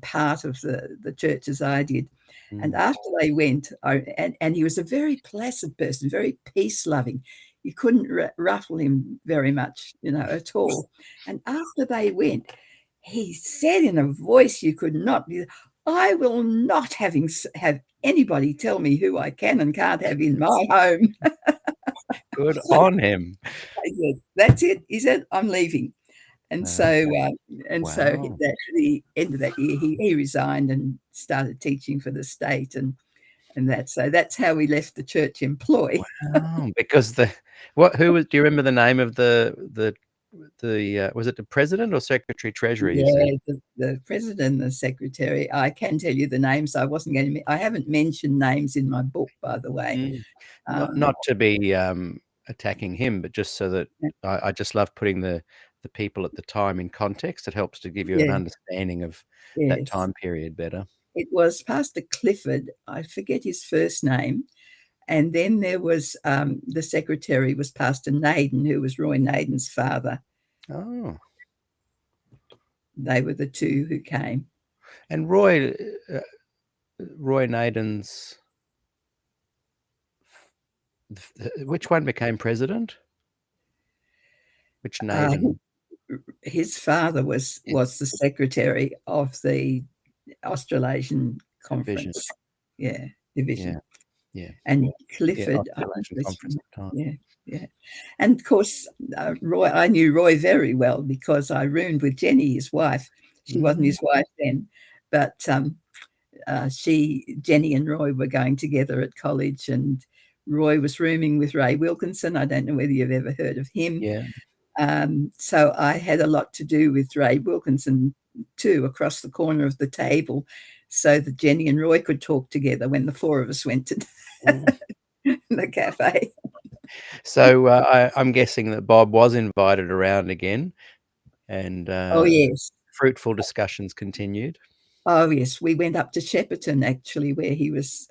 part of the church as I did. And after they went, and he was a very placid person, very peace-loving. You couldn't ruffle him very much, at all. And after they went, he said in a voice you could not, I will not have anybody tell me who I can and can't have in my home. Good on him. I said, that's it. He said, I'm leaving. And so Wow. at the end of that year, he resigned and started teaching for the state, and that's how we left the church employ. Wow. Because do you remember the name of the was it the president or secretary treasurer? You said? Yeah, the president and the secretary. I can tell you the names. I haven't mentioned names in my book, by the way. Not to be attacking him, but just so that I just love putting the people at the time in context. It helps to give you an understanding of that time period better. It was Pastor Clifford. I forget his first name. And then there was the secretary was Pastor Naden, who was Roy Naden's father. Oh. They were the two who came. And Roy Naden's, which one became president? Which Naden? His father was the secretary of the Australasian Conference. Division. Yeah. And Clifford. Australasian Conference at the time. Yeah. And of course, I knew Roy very well because I roomed with Jenny, his wife. She wasn't his wife then, but Jenny and Roy were going together at college, and Roy was rooming with Ray Wilkinson. I don't know whether you've ever heard of him. Yeah. So I had a lot to do with Ray Wilkinson too, across the corner of the table, so that Jenny and Roy could talk together when the four of us went to the cafe. So I'm guessing that Bob was invited around again, and oh yes, fruitful discussions continued. Oh yes, we went up to Shepparton actually, where he was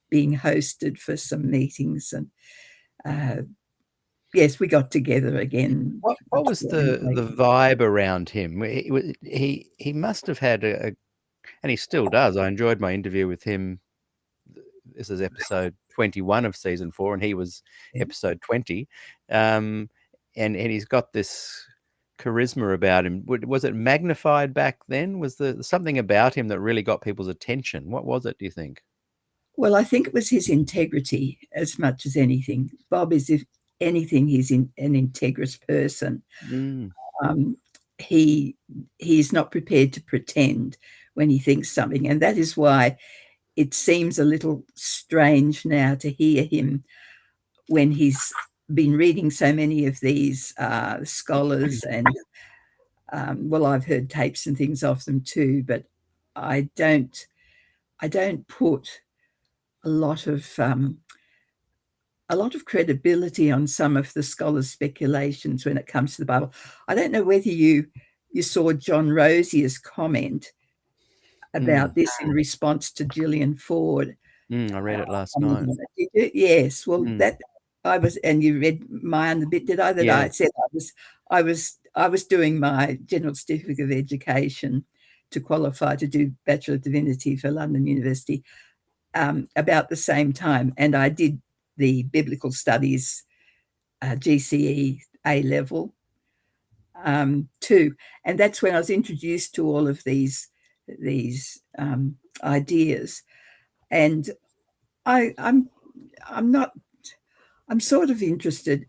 being hosted for some meetings, and yes, we got together again. What was the vibe around him? He must have had and he still does. I enjoyed my interview with him. This is episode 21 of season 4, and he was episode 20. And he's got this charisma about him. Was it magnified back then? Was there something about him that really got people's attention? What was it, do you think? Well, I think it was his integrity as much as anything. Bob is, if anything, he's an integrous person. He's not prepared to pretend when he thinks something, and that is why it seems a little strange now to hear him when he's been reading so many of these scholars, and well, I've heard tapes and things of them too, but I don't put a lot of credibility on some of the scholars' speculations when it comes to the Bible. I don't know whether you saw John Rosier's comment about this in response to Gillian Ford. I read it last night. Did you? Yes. Well, that I was, and you read my other bit, did I? That I said I was doing my General Certificate of Education to qualify to do Bachelor of Divinity for London University about the same time, and I did the Biblical Studies GCE A level too, and that's when I was introduced to all of these ideas, and I'm sort of interested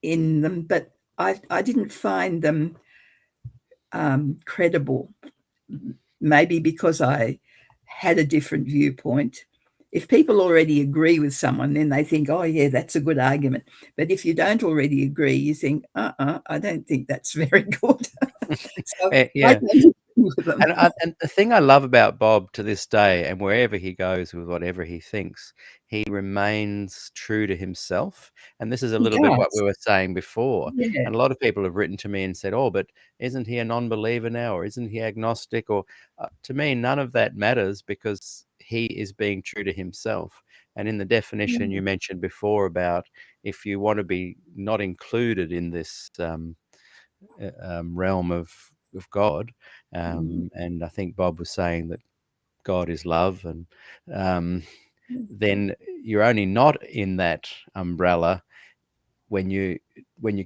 in them, but I didn't find them credible. maybe because I had a different viewpoint. If people already agree with someone, then they think, oh, yeah, that's a good argument. But if you don't already agree, you think, I don't think that's very good. So I Yeah. don't agree with them. And the thing I love about Bob to this day, and wherever he goes with whatever he thinks, he remains true to himself. And this is a He little bit what we does. were saying before. Yeah. And a lot of people have written to me and said, "Oh, but isn't he a non-believer now, or isn't he agnostic?" Or to me, none of that matters because he is being true to himself. And in the definition you mentioned before about if you want to be not included in this realm of God. And I think Bob was saying that God is love, and then you're only not in that umbrella when you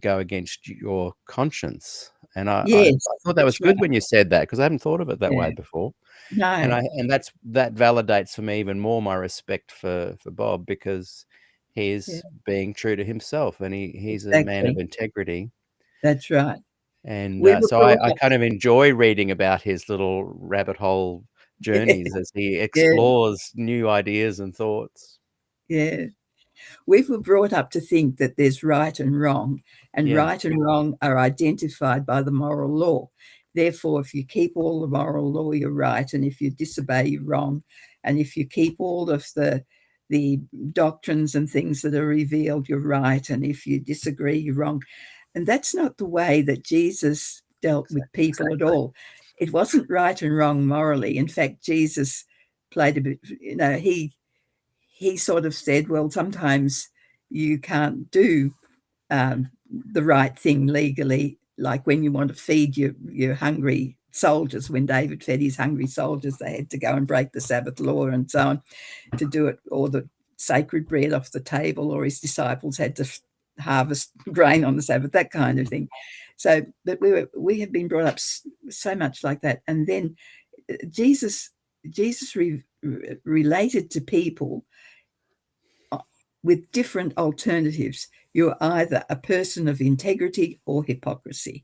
go against your conscience. And I Yes, thought that was that's good right. when you said that, because I hadn't thought of it that way Yeah. before. No, And that validates for me even more my respect for Bob, because yeah, he's being true to himself, and he's a man of exactly. integrity. That's right. And We were so brought I up. kind of enjoy reading about his little rabbit hole journeys as he Yeah, explores new ideas and thoughts. yeah. We were brought up to think that there's right and Yeah, right and wrong are identified by the moral law. Therefore, if you keep all the moral law, you're right, and if you disobey, you're wrong. And if you keep all of the doctrines and things that are revealed, you're right, and if you disagree, you're wrong. And that's not the way that Jesus dealt with people at all. It wasn't right and wrong morally. In fact, Jesus played a bit, he sort of said, well, sometimes you can't do the right thing legally, like when you want to feed your hungry soldiers. When David fed his hungry soldiers, they had to go and break the Sabbath law and so on to do it, or the sacred bread off the table, or his disciples had to harvest grain on the Sabbath, that kind of thing. So, but we have been brought up so much like that. And then Jesus related to people with different alternatives. You're either a person of integrity or hypocrisy.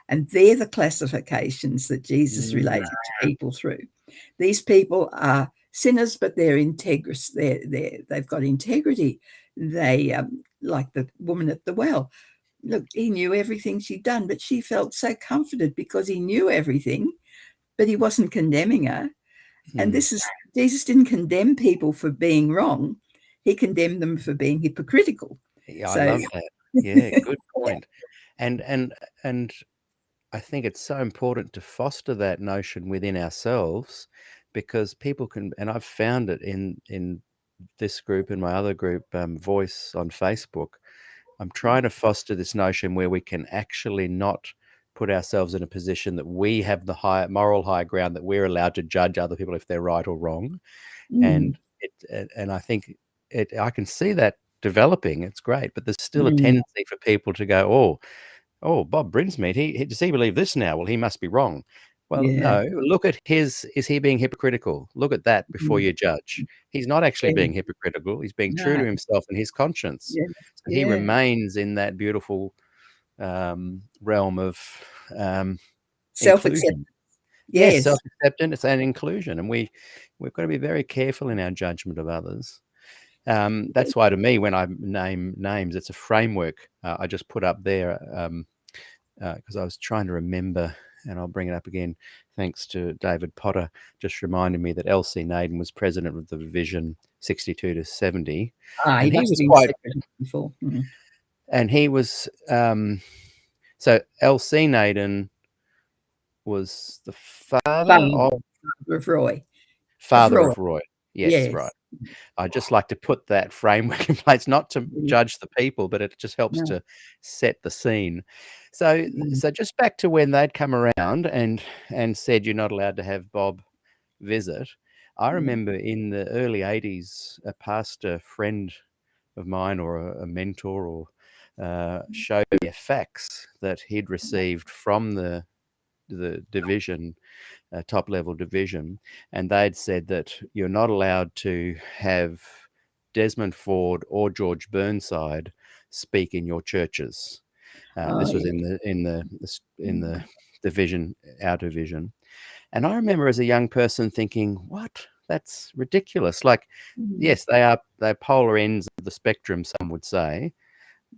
And they're the classifications that Jesus related to people through. These people are sinners, but they're integrous. They've got integrity. They, like the woman at the well, look, he knew everything she'd done, but she felt so comforted because he knew everything, but he wasn't condemning her. And this is, Jesus didn't condemn people for being wrong. He condemned them for being hypocritical. Yeah, I So, love that. Yeah, good point. And I think it's so important to foster that notion within ourselves, because people can, and I've found it in this group and my other group, Voice on Facebook. I'm trying to foster this notion where we can actually not put ourselves in a position that we have the moral high ground, that we're allowed to judge other people if they're right or wrong. mm, And I think I can see that developing. It's great, but there's still a mm, tendency for people to go, "Oh, Bob Brinsmead, does he believe this now? Well, he must be wrong." Well, yeah, no, look at is he being hypocritical? Look at that before mm, you judge. He's not actually yeah, being hypocritical. He's being true no, to himself and his conscience. yeah, So he yeah. remains in that beautiful realm of Self-acceptance. inclusion. Yes, Yes. self-acceptance and inclusion, and we've got to be very careful in our judgment of others. That's why, to me, when I name names, it's a framework I just put up there, because I was trying to remember, and I'll bring it up again. Thanks to David Potter, just reminded me that L.C. Naden was president of the division 62 to 70, He and he must have was been quite, secretary before. and he was so L.C. Naden was the father Father of of Roy. Of father Roy. of Roy. Yes, right. Yes. I just like to put that framework in place, not to Mm, judge the people, but it just helps no, to set the scene. So, mm, just back to when they'd come around and said you're not allowed to have Bob visit. I mm, remember in the early '80s, a pastor friend of mine, or a mentor, or showed me a fax that he'd received from the division, top level division, and they'd said that you're not allowed to have Desmond Ford or George Burnside speak in your churches. oh, This was yeah. in the Mm, division, our division, And I remember as a young person thinking, what? That's ridiculous. Like, Mm. yes, they're polar ends of the spectrum, some would say,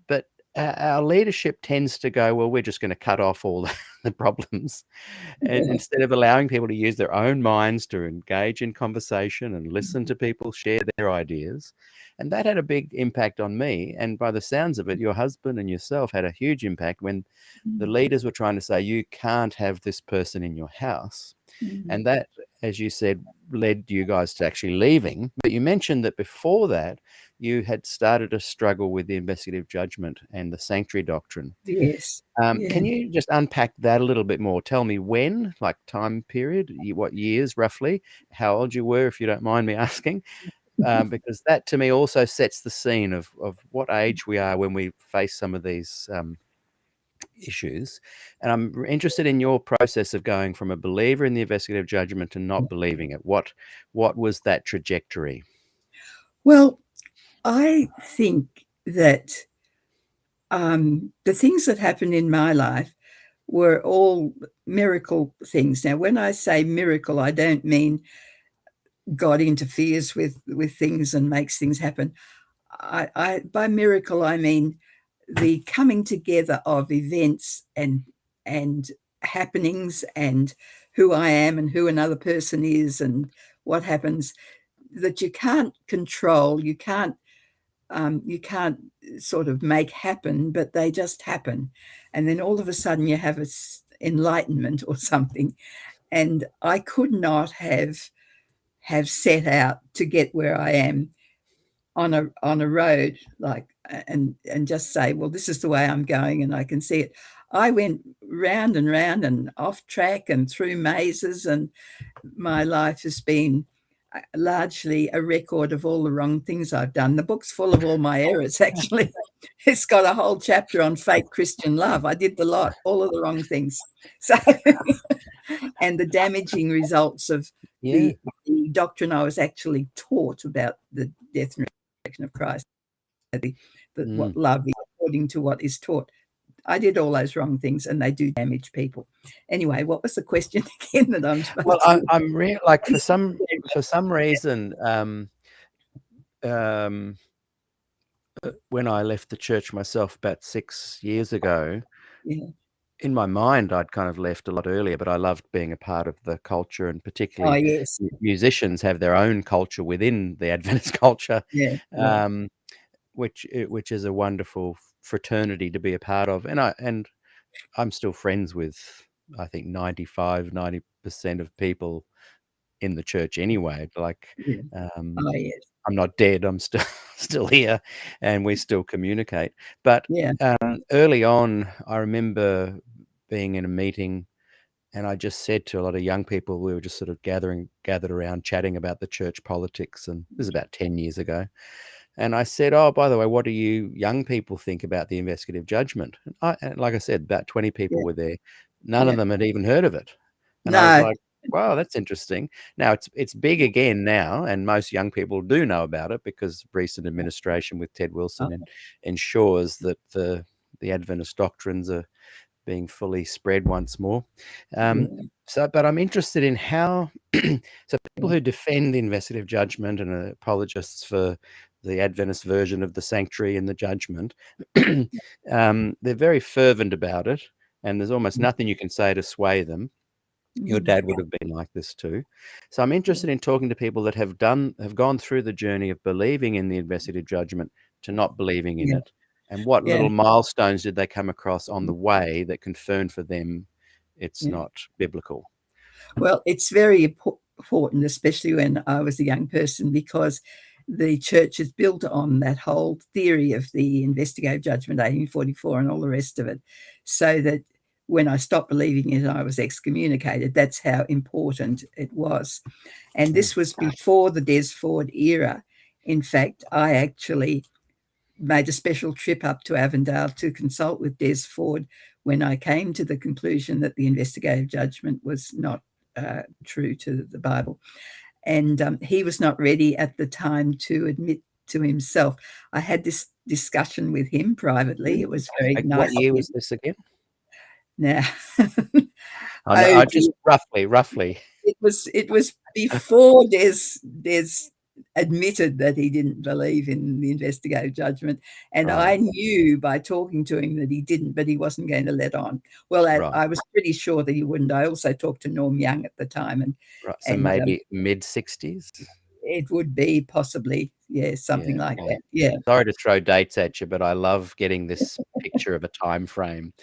but our leadership tends to go, well, we're just going to cut off all the problems, and Yeah. instead of allowing people to use their own minds to engage in conversation and listen to people share their ideas. And that had a big impact on me. And by the sounds of it, your husband and yourself had a huge impact when the Mm. leaders were trying to say, you can't have this person in your house. Mm. And that, as you said, led you guys to actually leaving. But you mentioned that before that, you had started to struggle with the investigative judgment and the sanctuary doctrine. Yes. Yeah. Can you just unpack that a little bit more? Tell me when, like time period, what years roughly, how old you were, if you don't mind me asking, because that to me also sets the scene of what age we are when we face some of these issues. And I'm interested in your process of going from a believer in the investigative judgment to not believing it. What was that trajectory? Well, I think that the things that happened in my life were all miracle things. Now, when I say miracle, I don't mean God interferes with things and makes things happen. By miracle, I mean the coming together of events and happenings and who I am and who another person is and what happens that you can't control, you can't sort of make happen, but they just happen, and then all of a sudden you have a enlightenment or something. And I could not have set out to get where I am on a road like and just say, well, this is the way I'm going and I can see it. I went round and round and off track and through mazes, and my life has been largely a record of all the wrong things I've done. The book's full of all my errors, actually. It's got a whole chapter on fake Christian love. I did the lot, all of the wrong things. So, and the damaging results of Yeah. the doctrine I was actually taught about the death and resurrection of Christ, what love is according to what is taught. I did all those wrong things, and they do damage people. Anyway, what was the question again that I'm supposed Well, to? I'm like for some reason, um, when I left the church myself about 6 years ago, Yeah. in my mind, I'd kind of left a lot earlier, but I loved being a part of the culture, and Oh, particularly yes. musicians have their own culture within the Adventist culture, Yeah. Yeah. um, which is a wonderful fraternity to be a part of. And I'm still friends with, I think, 90% of people in the church anyway. Like, Yeah. um, Oh, yes. I'm not dead. I'm still still here, and we still communicate. But Yeah. early on, I remember being in a meeting, and I just said to a lot of young people, we were just sort of gathered around chatting about the church politics, and this is about 10 years ago. And I said, "Oh, by the way, what do you young people think about the investigative judgment?" And like I said, about 20 people Yeah. were there. None of Yeah. them had even heard of it. And I was No. like, "Wow, that's interesting." Now it's big again now, and most young people do know about it because recent administration with Ted Wilson Oh, ensures that the Adventist doctrines are being fully spread once more. yeah. But I'm interested in how so people Yeah. who defend the investigative judgment and are apologists for the Adventist version of the sanctuary and the judgment, they're very fervent about it, and there's almost nothing you can say to sway them. Your Mm. dad would have been like this too. So I'm interested in talking to people that have gone through the journey of believing in the investigative judgment to not believing in Yeah. it. And what Yeah. little milestones did they come across on the way that confirmed for them it's Yeah. not biblical? Well, it's very important, especially when I was a young person, because the church is built on that whole theory of the investigative judgment, 1844, and all the rest of it. So that when I stopped believing it, I was excommunicated. That's how important it was. And Mm. this was before the Des Ford era. In fact, I actually made a special trip up to Avondale to consult with Des Ford when I came to the conclusion that the investigative judgment was not true to the Bible. And he was not ready at the time to admit to himself. I had this discussion with him privately. It was very Like, nice what of year him. was this again? Now, Oh I just dear. roughly. It was before Des admitted that he didn't believe in the investigative judgment, and I Right, knew by talking to him that he didn't, but he wasn't going to let on. Well, right, I was pretty sure that he wouldn't. I also talked to Norm Young at the time, right. So and maybe mid-60s? it would be possibly, yeah, something Yeah, like yeah. that. Yeah. Sorry to throw dates at you, but I love getting this picture of a time frame.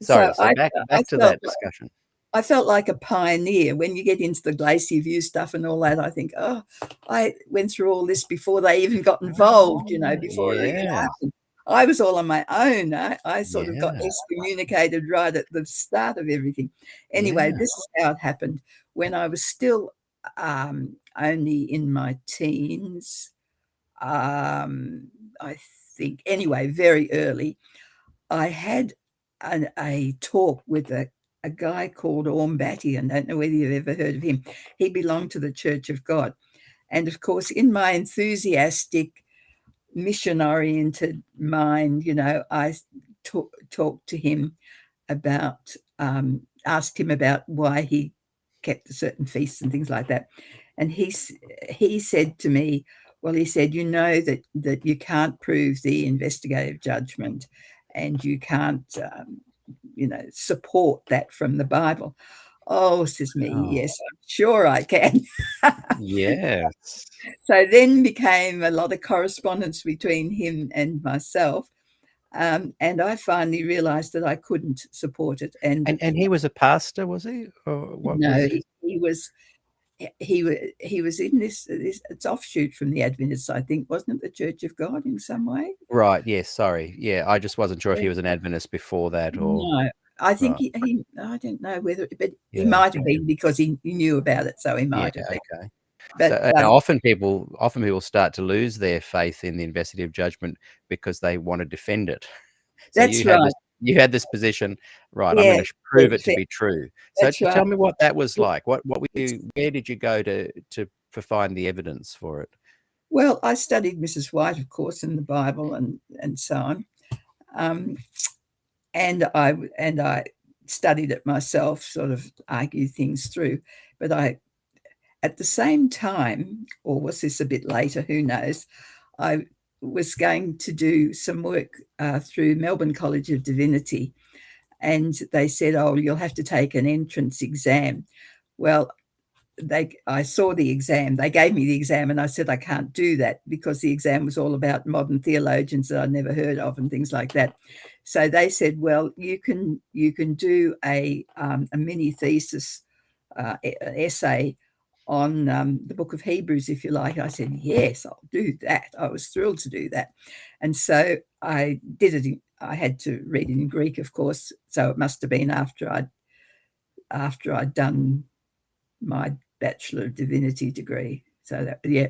So Sorry, so I back to felt that discussion. I felt like a pioneer. When you get into the Glacier View stuff and all that, I think, "Oh, I went through all this before they even got involved, before it even Yeah, happened." I was all on my own. I sort of got yeah, excommunicated right at the start of everything. Anyway, yeah. this is how it happened. When I was still, only in my teens, I think anyway, very early, I had a talk with a guy called Orm Batty, and I don't know whether you've ever heard of him. He belonged to the Church of God. And of course, in my enthusiastic, mission oriented mind, I talked to him about, asked him about why he kept certain feasts and things like that. And he said to me, well, he said, that you can't prove the investigative judgment, and you can't, support that from the Bible. Oh, says me, Oh, yes, I'm sure I can. yes. So then became a lot of correspondence between him and myself. And I finally realized that I couldn't support it. And And he was a pastor, was he? Or what no, was his? he was in this it's offshoot from the Adventists, I think, wasn't it? The Church of God in some way. Right, yes, sorry. Yeah, I just wasn't sure if Yeah. he was an Adventist before that or No, I think right. he I don't know whether, but he Yeah, might have been because he knew about it, so he yeah, might have been. okay. So, But often people start to lose their faith in the investigative judgment because they want to defend it. So that's right. you had this position, right, I'm Yeah, gonna prove it to yeah, be true. So that's right. tell me what that was like. What were It's where did you go to find the evidence for it? Well, I studied Mrs. White, of course, in the Bible and so on. Um, and I studied it myself, sort of argue things through. But at the same time, or was this a bit later? Who knows? I was going to do some work through Melbourne College of Divinity, and they said, "Oh, you'll have to take an entrance exam." Well, I saw the exam. They gave me the exam, and I said I can't do that because the exam was all about modern theologians that I'd never heard of and things like that. So they said, "Well, you can do a mini thesis, essay on the Book of Hebrews if you like." I said, "Yes, I'll do that." I was thrilled to do that, and so I did it. I had to read it in Greek, of course. So it must have been after I'd done my Bachelor of Divinity degree. So that, yeah.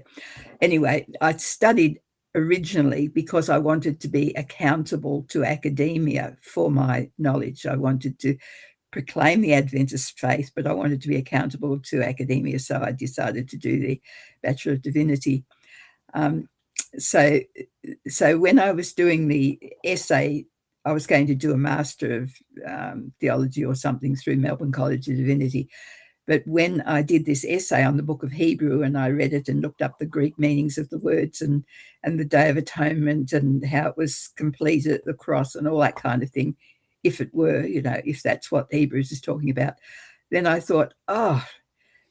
Anyway, I studied originally because I wanted to be accountable to academia for my knowledge. I wanted to proclaim the Adventist faith, but I wanted to be accountable to academia. So I decided to do the Bachelor of Divinity. Um, so, so when I was doing the essay, I was going to do a Master of Theology or something through Melbourne College of Divinity. But when I did this essay on the Book of Hebrew and I read it and looked up the Greek meanings of the words and the Day of Atonement and how it was completed at the cross and all that kind of thing, if it were, if that's what Hebrews is talking about, then I thought, oh,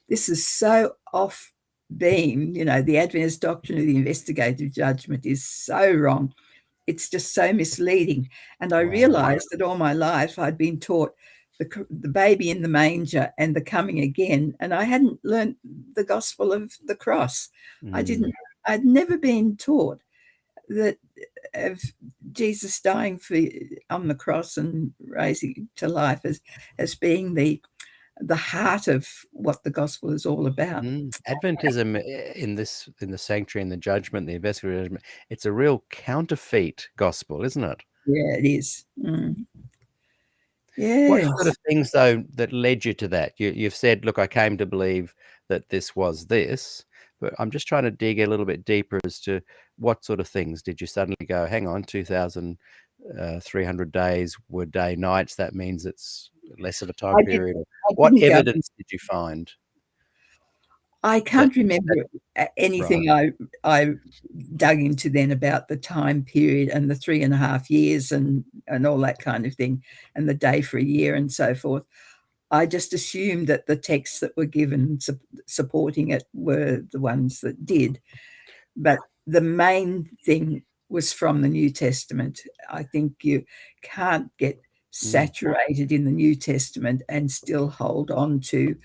this is so off beam. The Adventist doctrine of the investigative judgment is so wrong. It's just so misleading. And I Wow. realized that all my life I'd been taught the baby in the manger and the coming again, and I hadn't learned the gospel of the cross. I Mm, didn't. I'd never been taught that of Jesus dying on the cross and raising to life as being the heart of what the gospel is all about. Adventism in the sanctuary and the judgment, the investigative judgment, it's a real counterfeit gospel, isn't it? Yeah, it is. What sort Yes. of things, though, that led you to that? You've said, "Look, I came to believe that this was this," but I'm just trying to dig a little bit deeper as to what sort of things did you suddenly go, "Hang on, 2,300 days were day nights. That means it's less of a time period? I What didn't go. evidence did you find I that, can't remember right? anything I dug into then about the time period and the 3.5 years and all that kind of thing, and the day for a year and so forth. I just assumed that the texts that were given supporting it were the ones that did. But the main thing was from the New Testament. I think you can't get saturated in the New Testament and still hold on to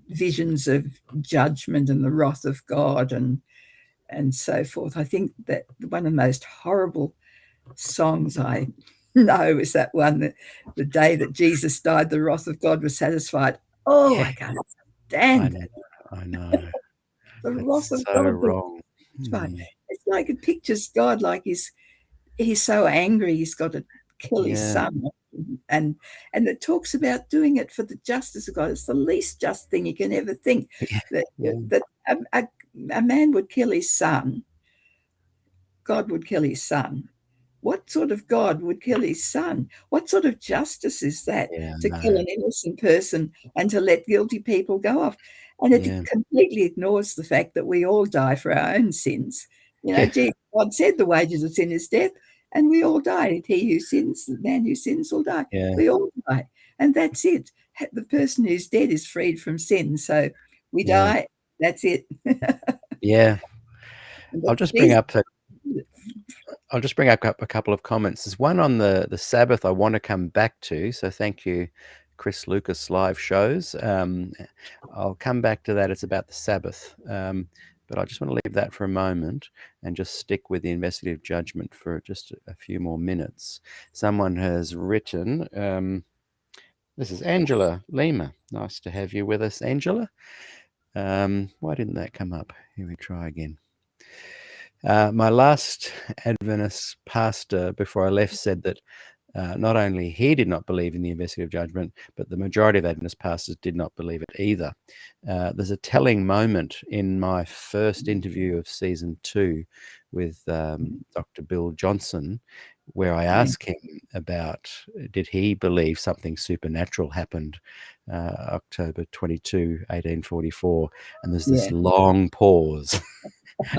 visions of judgment and the wrath of God and so forth. I think that one of the most horrible songs I know is that one that the day that Jesus died, the wrath of God was satisfied. Oh, Yeah, I can't I stand know. it. I know. The wrath It's of so God was wrong. satisfied. It's like it pictures God like he's so angry he's got to kill his Yeah, son, and it talks about doing it for the justice of God. It's the least just thing you can ever think, yeah, that yeah, a man would kill his son. God would kill his son. What sort of God would kill his son? What sort of justice is that, yeah. to kill No, an innocent person and to let guilty people go off? And it yeah, completely ignores the fact that we all die for our own sins. yeah, God said the wages of sin is death, and we all die. He who sins, the man who sins will die. yeah, We all die. And that's it. The person who's dead is freed from sin. So we yeah, die. That's it. yeah. But I'll just bring Jesus, up a couple of comments. There's one on the Sabbath I want to come back to. So thank you, Chris Lucas live shows. I'll come back to that. It's about the Sabbath. But I just want to leave that for a moment and just stick with the investigative judgment for just a few more minutes. Someone has written, this is Angela Lima. Nice to have you with us, Angela. Why didn't that come up? Here we try again. My last Adventist pastor before I left said that not only he did not believe in the investigative judgment, but the majority of Adventist pastors did not believe it either. There's a telling moment in my first interview of season 2 with Dr. Bill Johnson, where I asked him about did he believe something supernatural happened October 22, 1844, and there's this yeah, long pause.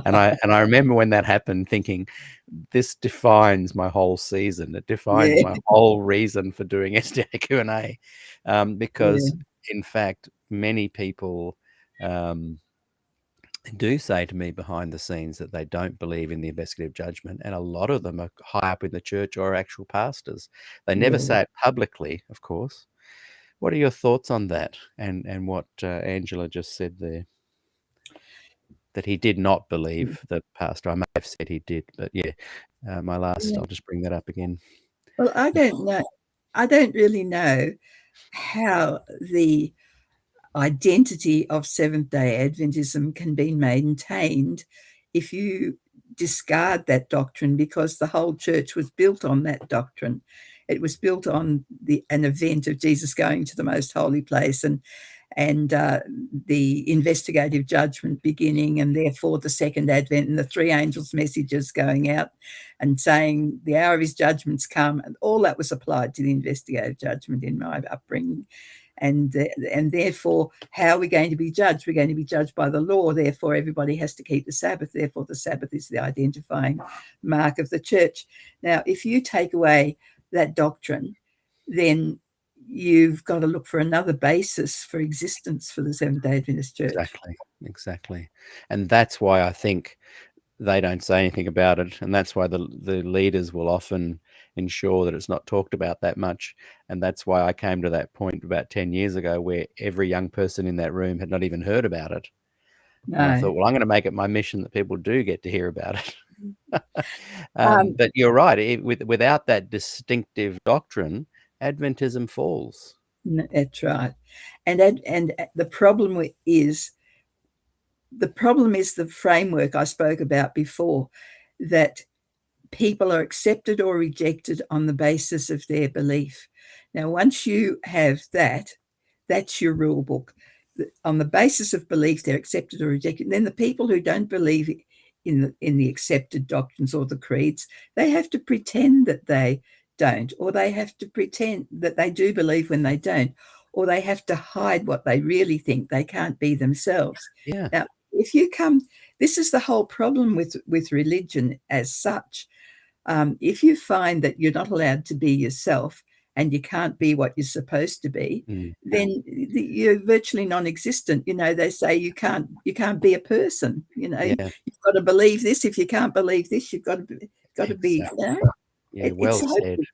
And I remember when that happened thinking, this defines my whole season. It defines yeah, my whole reason for doing SDAQ&A, because yeah, in fact, many people do say to me behind the scenes that they don't believe in the investigative judgment, and a lot of them are high up in the church or actual pastors. They never yeah. say it publicly, of course. What are your thoughts on that, and what Angela just said there? That he did not believe the pastor. I may have said he did, but yeah, my last, Yeah. I'll just bring that up again. Well, I don't know. I don't really know how the identity of Seventh-day Adventism can be maintained if you discard that doctrine, because the whole church was built on that doctrine. It was built on an event of Jesus going to the most holy place and the investigative judgment beginning, and therefore the second advent and the three angels' messages going out and saying the hour of his judgment's come, and all that was applied to the investigative judgment in my upbringing. And therefore, how are we going to be judged? We're going to be judged by the law. Therefore, everybody has to keep the Sabbath. Therefore, the Sabbath is the identifying mark of the church. Now, if you take away that doctrine, then you've got to look for another basis for existence for the Seventh-day Adventist Church. Exactly. And that's why I think they don't say anything about it, and that's why the leaders will often ensure that it's not talked about that much. And that's why I came to that point about 10 years ago where every young person in that room had not even heard about it. And I No. thought, well, I'm going to make it my mission that people do get to hear about it. Um, But you're right. Without that distinctive doctrine, Adventism falls. that's right. And the problem is the framework I spoke about before, that people are accepted or rejected on the basis of their belief. Now, once you have that, that's your rule book. On the basis of belief, they're accepted or rejected. And then the people who don't believe in the accepted doctrines or the creeds, they have to pretend that they don't, or they have to pretend that they do believe when they don't, or they have to hide what they really think. They can't be themselves. Yeah. Now, if you come, this is the whole problem with religion as such. If you find that you're not allowed to be yourself and you can't be what you're supposed to be, then you're virtually non-existent. You know, they say you can't be a person. You know, Yeah. you've got to believe this. If you can't believe this, you've got to be. Exactly. You know, Yeah, it's well said. hopeless,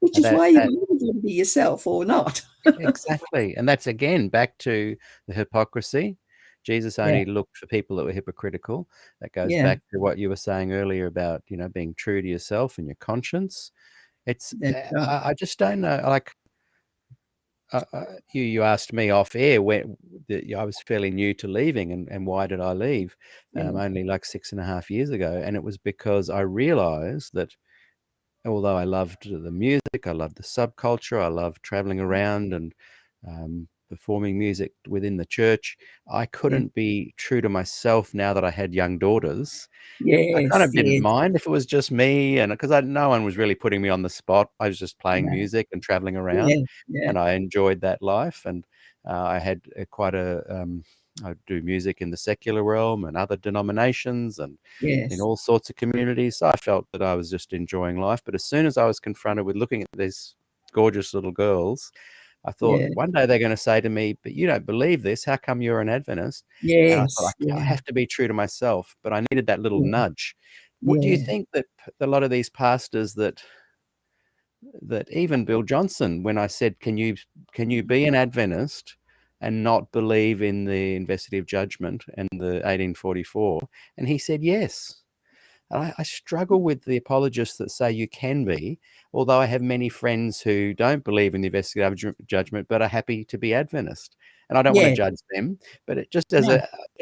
which is That why you've that got to be yourself or not. exactly. And that's again back to the hypocrisy. Jesus Yeah, only looked for people that were hypocritical. That goes yeah, back to what you were saying earlier about, being true to yourself and your conscience. It's that's right. I just don't know. Like you asked me off air when I was fairly new to leaving, and why did I leave? Yeah, Only like 6.5 years ago, and it was because I realised that although I loved the music, I loved the subculture, I loved traveling around and performing music within the church, I yeah. couldn't be true to myself now that I had young daughters. I kind Yes, of didn't yes, mind if it was just me, and because no one was really putting me on the spot. I was just playing yeah, music and traveling around, yeah, yeah, and I enjoyed that life. And I had quite a I do music in the secular realm and other denominations and in yes, all sorts of communities. So I felt that I was just enjoying life. But as soon as I was confronted with looking at these gorgeous little girls, I thought yeah, one day they're going to say to me, "But you don't believe this. How come you're an Adventist?" And I thought, yes, I yeah, have to be true to myself, but I needed that little yeah, nudge. What do you yeah, think that a lot of these pastors that even Bill Johnson, when I said, can you be an Adventist and not believe in the investigative judgment and the 1844? And he said yes. I struggle with the apologists that say you can be, although I have many friends who don't believe in the investigative judgment but are happy to be Adventist. And I don't want to yeah. judge them, but it just as No.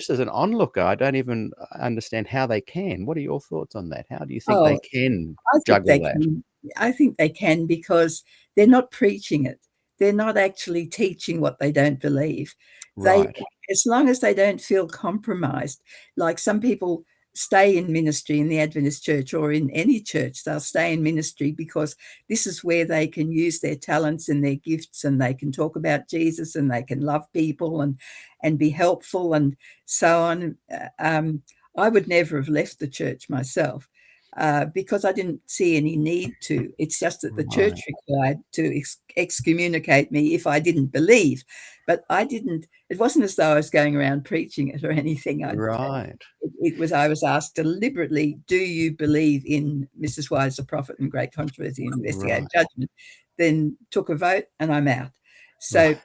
an onlooker, I don't even understand how they can. What are your thoughts on that? How do you think they Oh, can I think they juggle that? can. I think they can because they're not preaching it. They're not actually teaching what they don't believe. They, Right. as long as they don't feel compromised, like some people stay in ministry in the Adventist church or in any church, they'll stay in ministry because this is where they can use their talents and their gifts and they can talk about Jesus and they can love people and be helpful and so on. I would never have left the church myself because I didn't see any need to. It's just that the church Right. required to excommunicate me if I didn't believe. But I didn't, it wasn't as though I was going around preaching it or anything. Right. It was, I was asked deliberately, do you believe in Mrs. Wise, the prophet and great controversy and investigative Right. judgment? Then took a vote and I'm out. Right.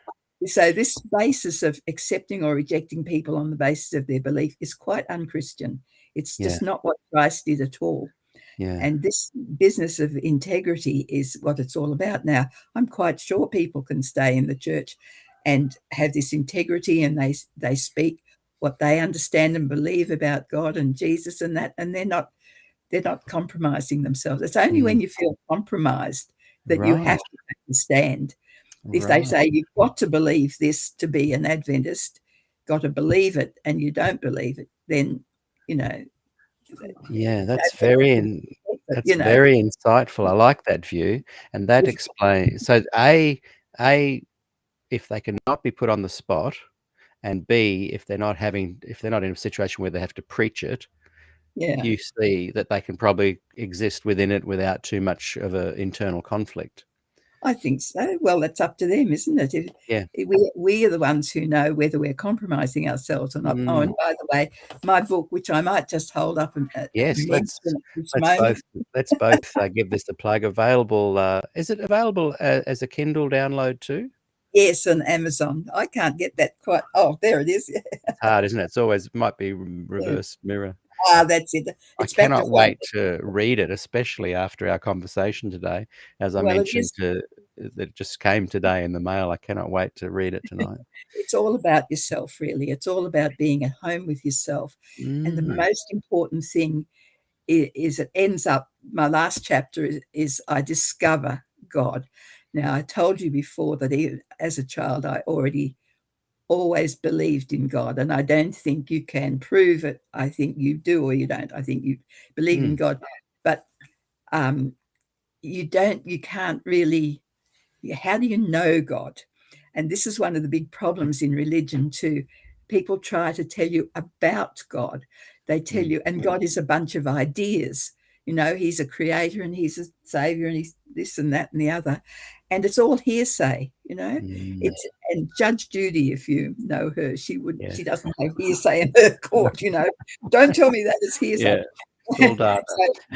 So this basis of accepting or rejecting people on the basis of their belief is quite unchristian. It's Yeah. just not what Christ did at all. Yeah. And this business of integrity is what it's all about. Now, I'm quite sure people can stay in the church and have this integrity and they speak what they understand and believe about God and Jesus and that, and they're not compromising themselves. It's only Mm. when you feel compromised that you have Right. to take a stand. If they Right. say you've got to believe this to be an Adventist, got to believe it, and you don't believe it, then you know, Yeah, you that's know, very insightful. I like that view, and that if, explains. So A, if they cannot be put on the spot, and B, if they're not in a situation where they have to preach it, yeah. you see that they can probably exist within it without too much of an internal conflict. I think so. Well, that's up to them, isn't it? Yeah. We are the ones who know whether we're compromising ourselves or not. Oh, Mm. and by the way, my book, which I might just hold up and Yes, mention at this let's both moment. give this a plug. Available, is it available as a Kindle download too? Yes, on Amazon. I can't get that quite. Oh, there it is. It's hard, isn't it? It's always might be Yeah. reverse mirror. Ah, that's it. I It's back to cannot front. wait to read it, especially after our conversation today. As I Well, it mentioned is. to that just came today in the mail. I cannot wait to read it tonight. It's all about yourself, really. It's all about being at home with yourself. And the Mm, most important thing is it ends up, my last chapter is I discover God. Now, I told you before that as a child, I already always believed in God, and I don't think you can prove it. I think you do or you don't. I think you believe in mm, God. But um, you can't really, how do you know God? And this is one of the big problems in religion too. People try to tell you about God. They tell you, and God is a bunch of ideas. He's a creator and he's a savior and he's this and that and the other. And it's all hearsay. It's, and Judge Judy, if you know her, she doesn't have hearsay in her court. Don't tell me that it's hearsay. Yeah, it's all data.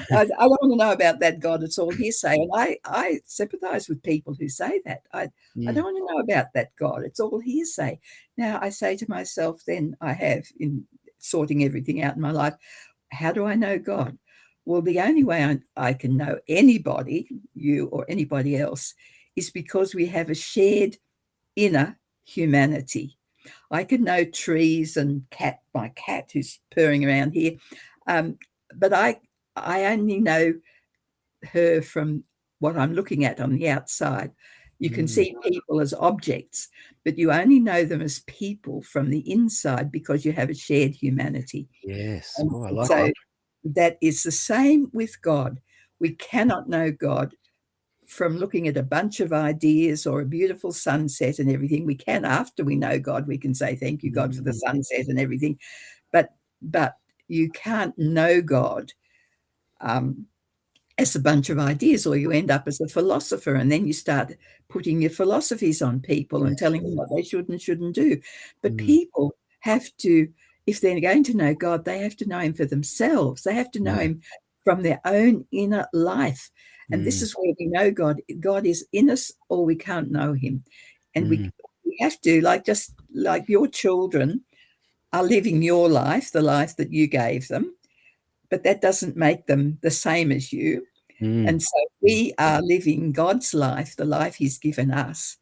So I don't want to know about that God. It's all hearsay. And I sympathize with people who say that. I don't want to know about that God. It's all hearsay. Now, I say to myself, then I have, in sorting everything out in my life, how do I know God? Well, the only way I can know anybody, you or anybody else, is because we have a shared inner humanity. I can know trees and my cat who's purring around here, but I only know her from what I'm looking at on the outside. You can see people as objects, but you only know them as people from the inside because you have a shared humanity. Yes. And Oh, I like so that. that is the same with God. We cannot know God from looking at a bunch of ideas or a beautiful sunset and everything. We can, after we know God, we can say, thank you, God, for the sunset and everything. But you can't know God as a bunch of ideas, or you end up as a philosopher, and then you start putting your philosophies on people and telling them what they should and shouldn't do. But people have to, if they're going to know God, they have to know him for themselves. They have to know him from their own inner life. And this is where we know God. God is in us, or we can't know him. And we have to, just like your children are living your life, the life that you gave them, but that doesn't make them the same as you. And so we are living God's life, the life he's given us.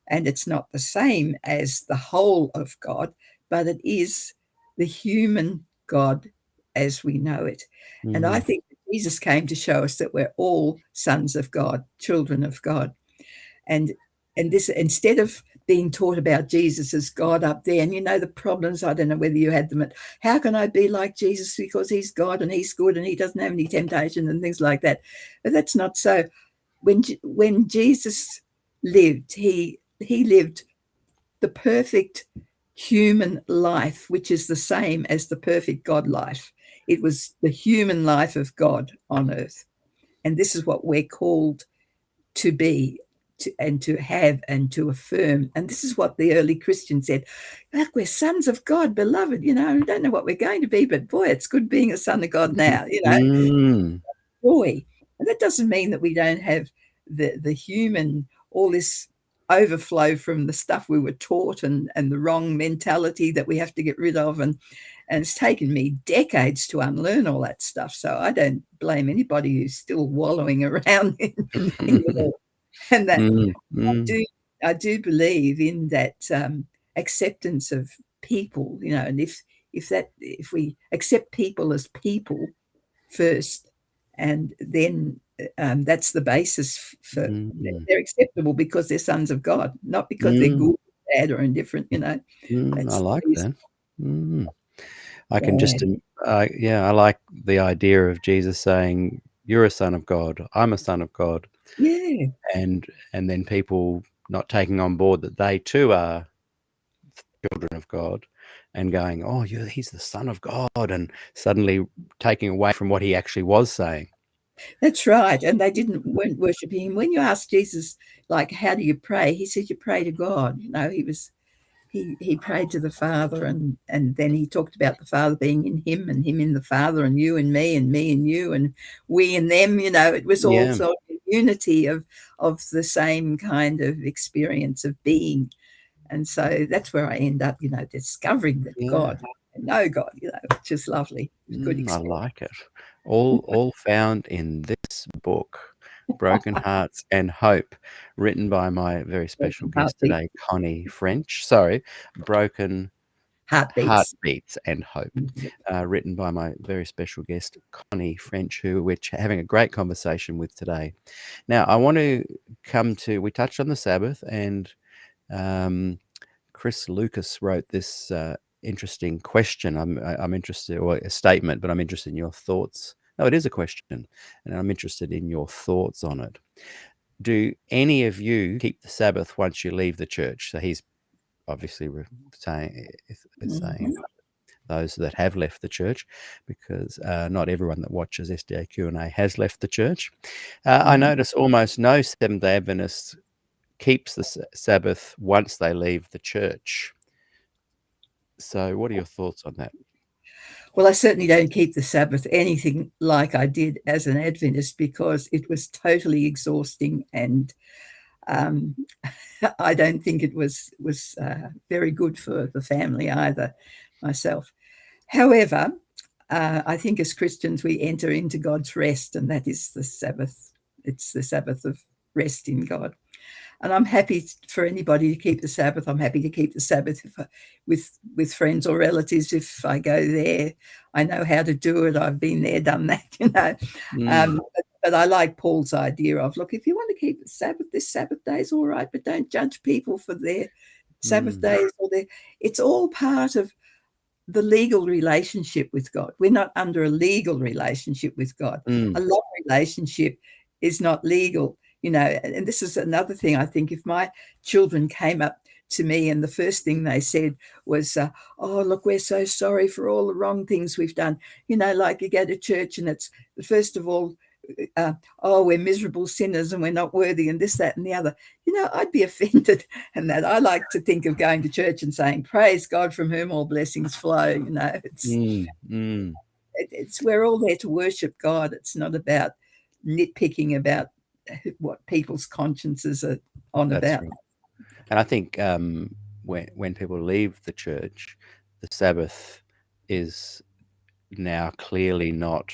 And it's not the same as the whole of God, but it is the human God as we know it. And I think that Jesus came to show us that we're all sons of God, children of God. And this, instead of being taught about Jesus as God up there, and the problems, I don't know whether you had them at, how can I be like Jesus because he's God and he's good and he doesn't have any temptation and things like that. But that's not so. When Jesus lived, he lived the perfect human life, which is the same as the perfect God life. It was the human life of God on earth. And this is what we're called to be, and to have and to affirm. And this is what the early Christians said. Look, we're sons of God, beloved. We don't know what we're going to be, but boy, it's good being a son of God now, joy. And that doesn't mean that we don't have the human, all this overflow from the stuff we were taught and the wrong mentality that we have to get rid of. And it's taken me decades to unlearn all that stuff. So I don't blame anybody who's still wallowing around in it all. And that I do believe in that acceptance of people, and if we accept people as people first, and then that's the basis for they're acceptable because they're sons of God, not because they're good, bad, or indifferent. I That's like that. I can yeah. just, I like the idea of Jesus saying, "You're a son of God. I'm a son of God," Yeah. and then people not taking on board that they too are children of God, and going, "Oh, he's the son of God," and suddenly taking away from what he actually was saying. That's right. And they weren't worshiping him. When you ask Jesus, like, how do you pray? He said, you pray to God. He prayed to the Father, and then he talked about the Father being in him and him in the Father, and you and me and you and we and them. It was all Yeah, sort of unity of the same kind of experience of being. And so that's where I end up, discovering that yeah. God, I know God, which is lovely. Good I experience. like it. All found in this book, Broken Hearts and Hope, written by my very special guest Heartbeat, today, Connie French. Sorry, Broken heartbeats. Heartbeats and Hope, written by my very special guest, Connie French, who we're having a great conversation with today. Now, I want to we touched on the Sabbath, and Chris Lucas wrote this interesting question. I'm interested, or a statement, but I'm interested in your thoughts No, it is a question, and I'm interested in your thoughts on it. Do any of you keep the Sabbath once you leave the church? So he's obviously saying those that have left the church, because not everyone that watches SDAQ&A has left the church. I notice almost no Seventh-day Adventists keeps the Sabbath once they leave the church. So what are your thoughts on that? Well, I certainly don't keep the Sabbath anything like I did as an Adventist, because it was totally exhausting, and I don't think it was very good for the family either, myself. However, I think as Christians we enter into God's rest, and that is the Sabbath. It's the Sabbath of rest in God. And I'm happy for anybody to keep the Sabbath. I'm happy to keep the Sabbath with friends or relatives if I go there. I know how to do it. I've been there, done that, But I like Paul's idea of, look, if you want to keep the Sabbath, this Sabbath day is all right, but don't judge people for their Sabbath days or their. It's all part of the legal relationship with God. We're not under a legal relationship with God. A love relationship is not legal, and this is another thing. I think if my children came up to me and the first thing they said was, oh, look, we're so sorry for all the wrong things we've done. Like you go to church and it's, first of all, oh, we're miserable sinners and we're not worthy and this, that, and the other. I'd be offended. And that I like to think of going to church and saying, praise God from whom all blessings flow. It's we're all there to worship God. It's not about nitpicking about what people's consciences are on about. Right. And I think when people leave the church, the Sabbath is now clearly not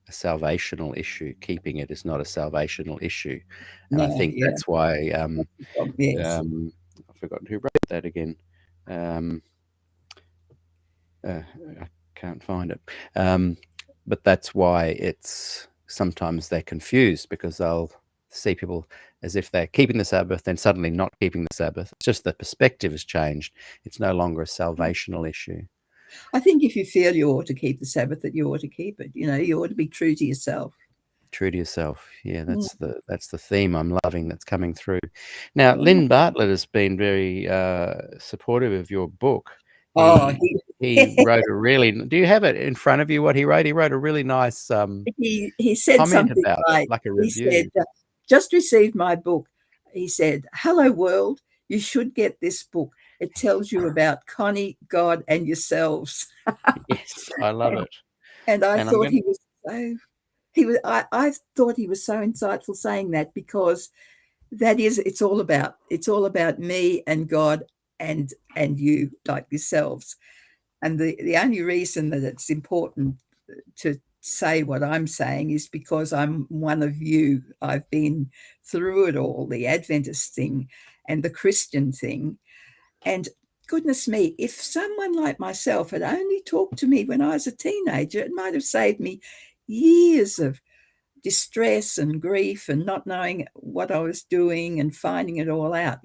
a salvational issue. Keeping it is not a salvational issue. And I think that's why Yes. I've forgotten who wrote that again. I can't find it. But that's why it's sometimes they're confused, because they'll see people as if they're keeping the Sabbath, then suddenly not keeping the Sabbath. It's just the perspective has changed. It's no longer a salvational issue. I think if you feel you ought to keep the Sabbath, that you ought to keep it. You ought to be true to yourself. True to yourself. Yeah, that's the theme I'm loving that's coming through. Now, Lynn Bartlett has been very supportive of your book. He wrote a really. Do you have it in front of you? What he wrote? He wrote a really nice. He said comment something about like, it, like a review. He said, just received my book. He said, hello world, you should get this book. It tells you about Connie, God, and yourselves. Yes, I love it. And I thought he was so. I thought he was so insightful saying that, because it's all about me and God and you, like yourselves. And the only reason that it's important to say what I'm saying is because I'm one of you. I've been through it all, the Adventist thing and the Christian thing. And goodness me, if someone like myself had only talked to me when I was a teenager, it might have saved me years of distress and grief and not knowing what I was doing and finding it all out.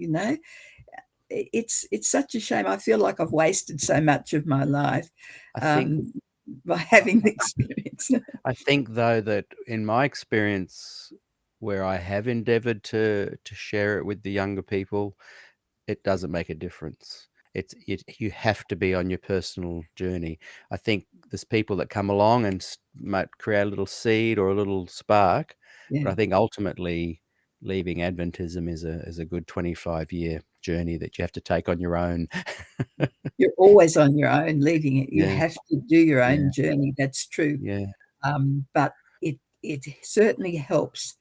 It's such a shame. I feel like I've wasted so much of my life by having the experience. I think, though, that in my experience, where I have endeavored to share it with the younger people, it doesn't make a difference. You have to be on your personal journey. I think there's people that come along and might create a little seed or a little spark, but I think ultimately leaving Adventism is a good 25-year journey that you have to take on your own. You're always on your own leaving it. You have to do your own journey. That's true. Yeah. But it certainly helps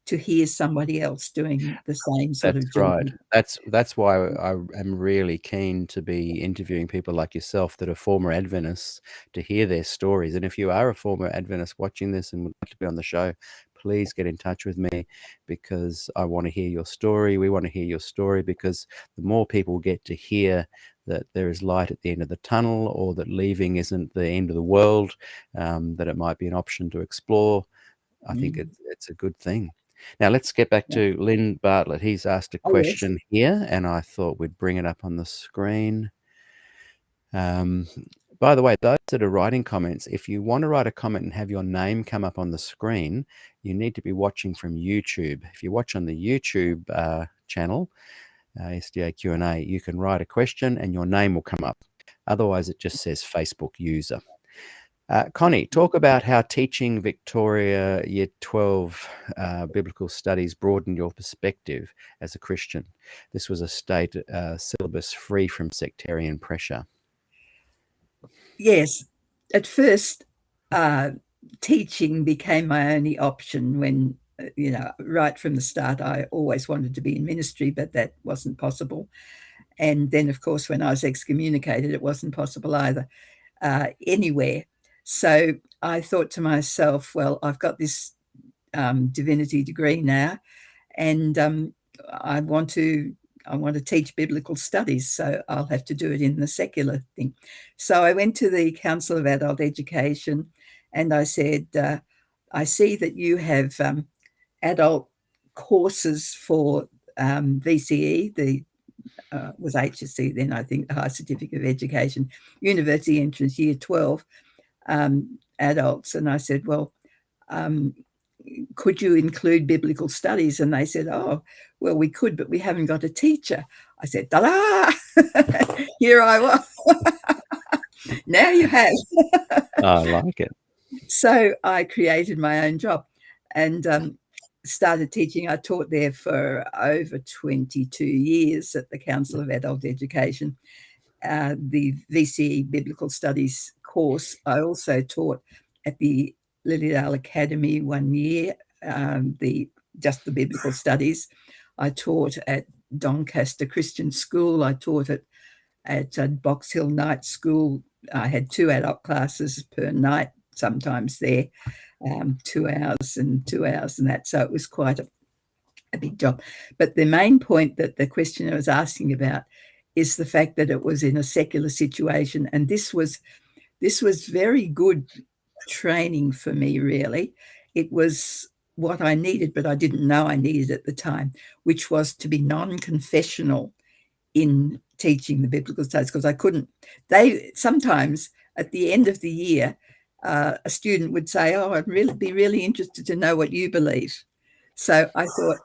to hear somebody else doing the same sort of journey. Right. That's why I am really keen to be interviewing people like yourself that are former Adventists, to hear their stories. And if you are a former Adventist watching this and would like to be on the show, please get in touch with me, because I want to hear your story. We want to hear your story, because the more people get to hear that there is light at the end of the tunnel, or that leaving isn't the end of the world, that it might be an option to explore, I think it's a good thing. Now, let's get back to Lynn Bartlett. He's asked a question here, and I thought we'd bring it up on the screen. by the way, those that are writing comments, if you want to write a comment and have your name come up on the screen, you need to be watching from YouTube. If you watch on the YouTube channel, SDAQ&A, you can write a question and your name will come up. Otherwise, it just says Facebook user. Connie, talk about how teaching Victoria Year 12 biblical studies broadened your perspective as a Christian. This was a state syllabus free from sectarian pressure. Yes. At first, teaching became my only option when, right from the start, I always wanted to be in ministry, but that wasn't possible. And then, of course, when I was excommunicated, it wasn't possible either anywhere. So I thought to myself, well, I've got this divinity degree now, and I want to teach biblical studies, so I'll have to do it in the secular thing. So I went to the Council of Adult Education, and I said, I see that you have adult courses for VCE, the was HSC then, I think, the High Certificate of Education, University Entrance Year 12 adults. And I said, well, could you include biblical studies? And they said, oh, well, we could, but we haven't got a teacher. I said, ta-da! Here I was. Now you have. I like it. So I created my own job and started teaching. I taught there for over 22 years at the Council of Adult Education. The VCE Biblical Studies course, I also taught at the Lilydale Academy 1 year, just the biblical studies. I taught at Doncaster Christian School. I taught at Box Hill Night School. I had 2 adult classes per night, sometimes there, 2 hours and 2 hours and that. So it was quite a big job. But the main point that the questioner was asking about is the fact that it was in a secular situation. And this was very good training for me, really. It was what I needed, but I didn't know I needed at the time, which was to be non-confessional in teaching the biblical studies, because I couldn't. They sometimes at the end of the year, a student would say, oh, I'd be really interested to know what you believe. So I thought,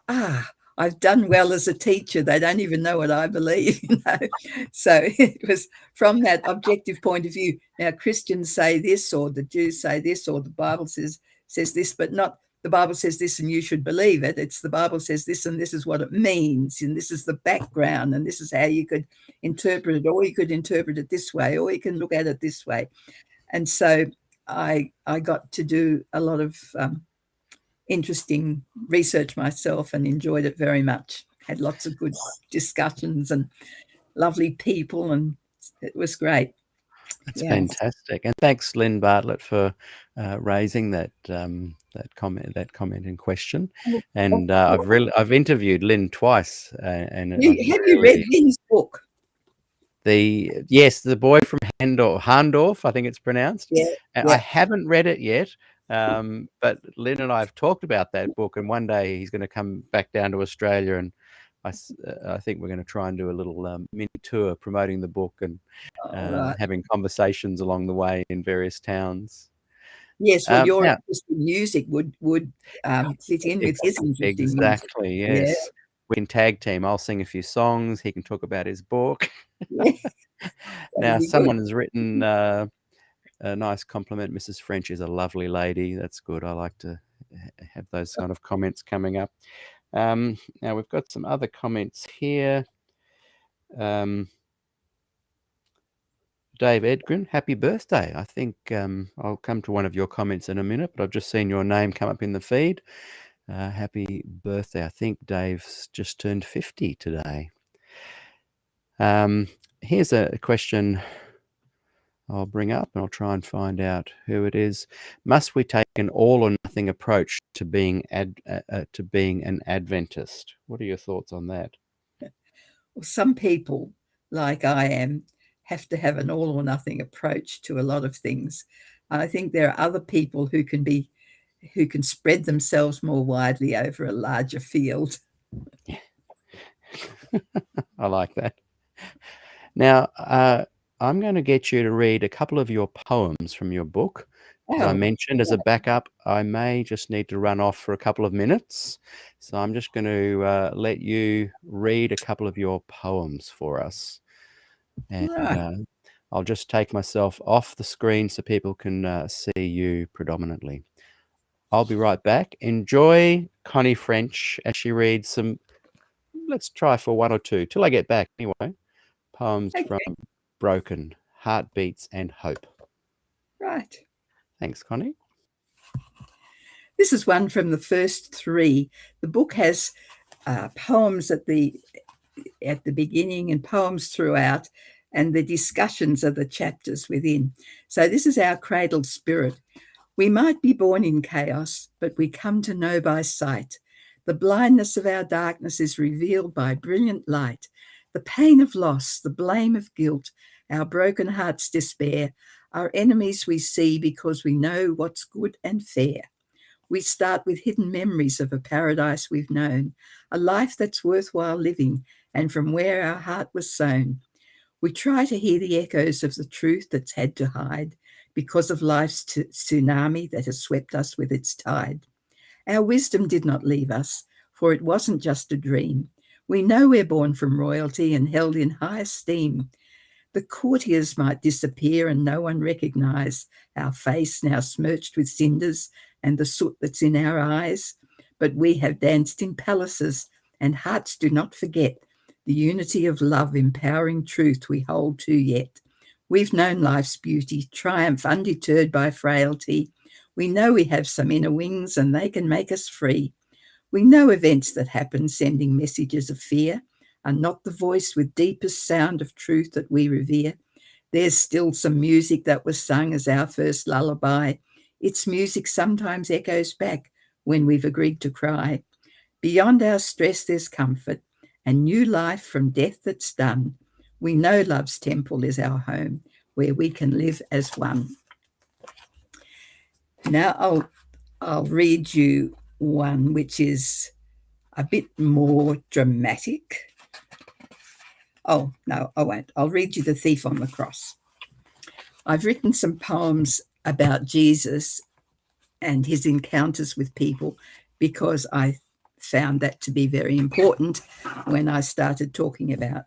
I've done well as a teacher. They don't even know what I believe. So it was from that objective point of view. Now, Christians say this, or the Jews say this, or the Bible says this, but not the Bible says this and you should believe it. It's the Bible says this and this is what it means, and this is the background, and this is how you could interpret it, or you could interpret it this way, or you can look at it this way. And so I got to do a lot of interesting research myself and enjoyed it very much. Had lots of good discussions and lovely people, and it was great. That's fantastic. And thanks, Lynn Bartlett, for raising that comment in question. And I've interviewed Lynn twice. And have you read Lynn's book? The Boy from Handorf, I think it's pronounced. Yeah. I haven't read it yet. But Lynn and I have talked about that book, and one day he's going to come back down to Australia, and I think we're going to try and do a little mini tour promoting the book and having conversations along the way in various towns. Yes, well, your interest in music would fit in with his interest in music. Exactly, yes. Yeah. We can tag team. I'll sing a few songs. He can talk about his book. Now, someone has written a nice compliment. Mrs. French is a lovely lady. That's good. I like to have those kind of comments coming up. Now, we've got some other comments here. Dave Edgren, happy birthday. I think I'll come to one of your comments in a minute, but I've just seen your name come up in the feed. Happy birthday. I think Dave's just turned 50 today. Here's a question I'll bring up, and I'll try and find out who it is. Must we take an all or nothing approach to being an Adventist? What are your thoughts on that? Well, some people, like I am, have to have an all or nothing approach to a lot of things. I think there are other people who can spread themselves more widely over a larger field. I like that. Now, I'm going to get you to read a couple of your poems from your book. As I Oh, mentioned, as a backup, I may just need to run off for a couple of minutes. So I'm just going to let you read a couple of your poems for us. And right. I'll just take myself off the screen so people can see you predominantly. I'll be right back. Enjoy Connie French as she reads some, let's try for one or two, till I get back anyway, poems Okay, from Broken, Heartbeats and Hope. right. Thanks, Connie. This is one from the first three. The book has poems at the beginning and poems throughout, and the discussions of the chapters within. So this is our cradle spirit. We might be born in chaos, but we come to know by sight. The blindness of our darkness is revealed by brilliant light. The pain of loss, the blame of guilt, our broken hearts' despair, our enemies we see because we know what's good and fair. We start with hidden memories of a paradise we've known, a life that's worthwhile living, and from where our heart was sown. We try to hear the echoes of the truth that's had to hide because of life's tsunami that has swept us with its tide. Our wisdom did not leave us, for it wasn't just a dream. We know we're born from royalty and held in high esteem. The courtiers might disappear and no one recognize our face now smirched with cinders and the soot that's in our eyes. But we have danced in palaces, and hearts do not forget the unity of love, empowering truth we hold to yet. We've known life's beauty, triumph undeterred by frailty. We know we have some inner wings and they can make us free. We know events that happen sending messages of fear are not the voice with deepest sound of truth that we revere. There's still some music that was sung as our first lullaby. Its music sometimes echoes back when we've agreed to cry. Beyond our stress, there's comfort and new life from death that's done. We know love's temple is our home where we can live as one. Now I'll read you one which is a bit more dramatic. Oh, no, I won't. I'll read you The Thief on the Cross. I've written some poems about Jesus and his encounters with people because I found that to be very important when I started talking about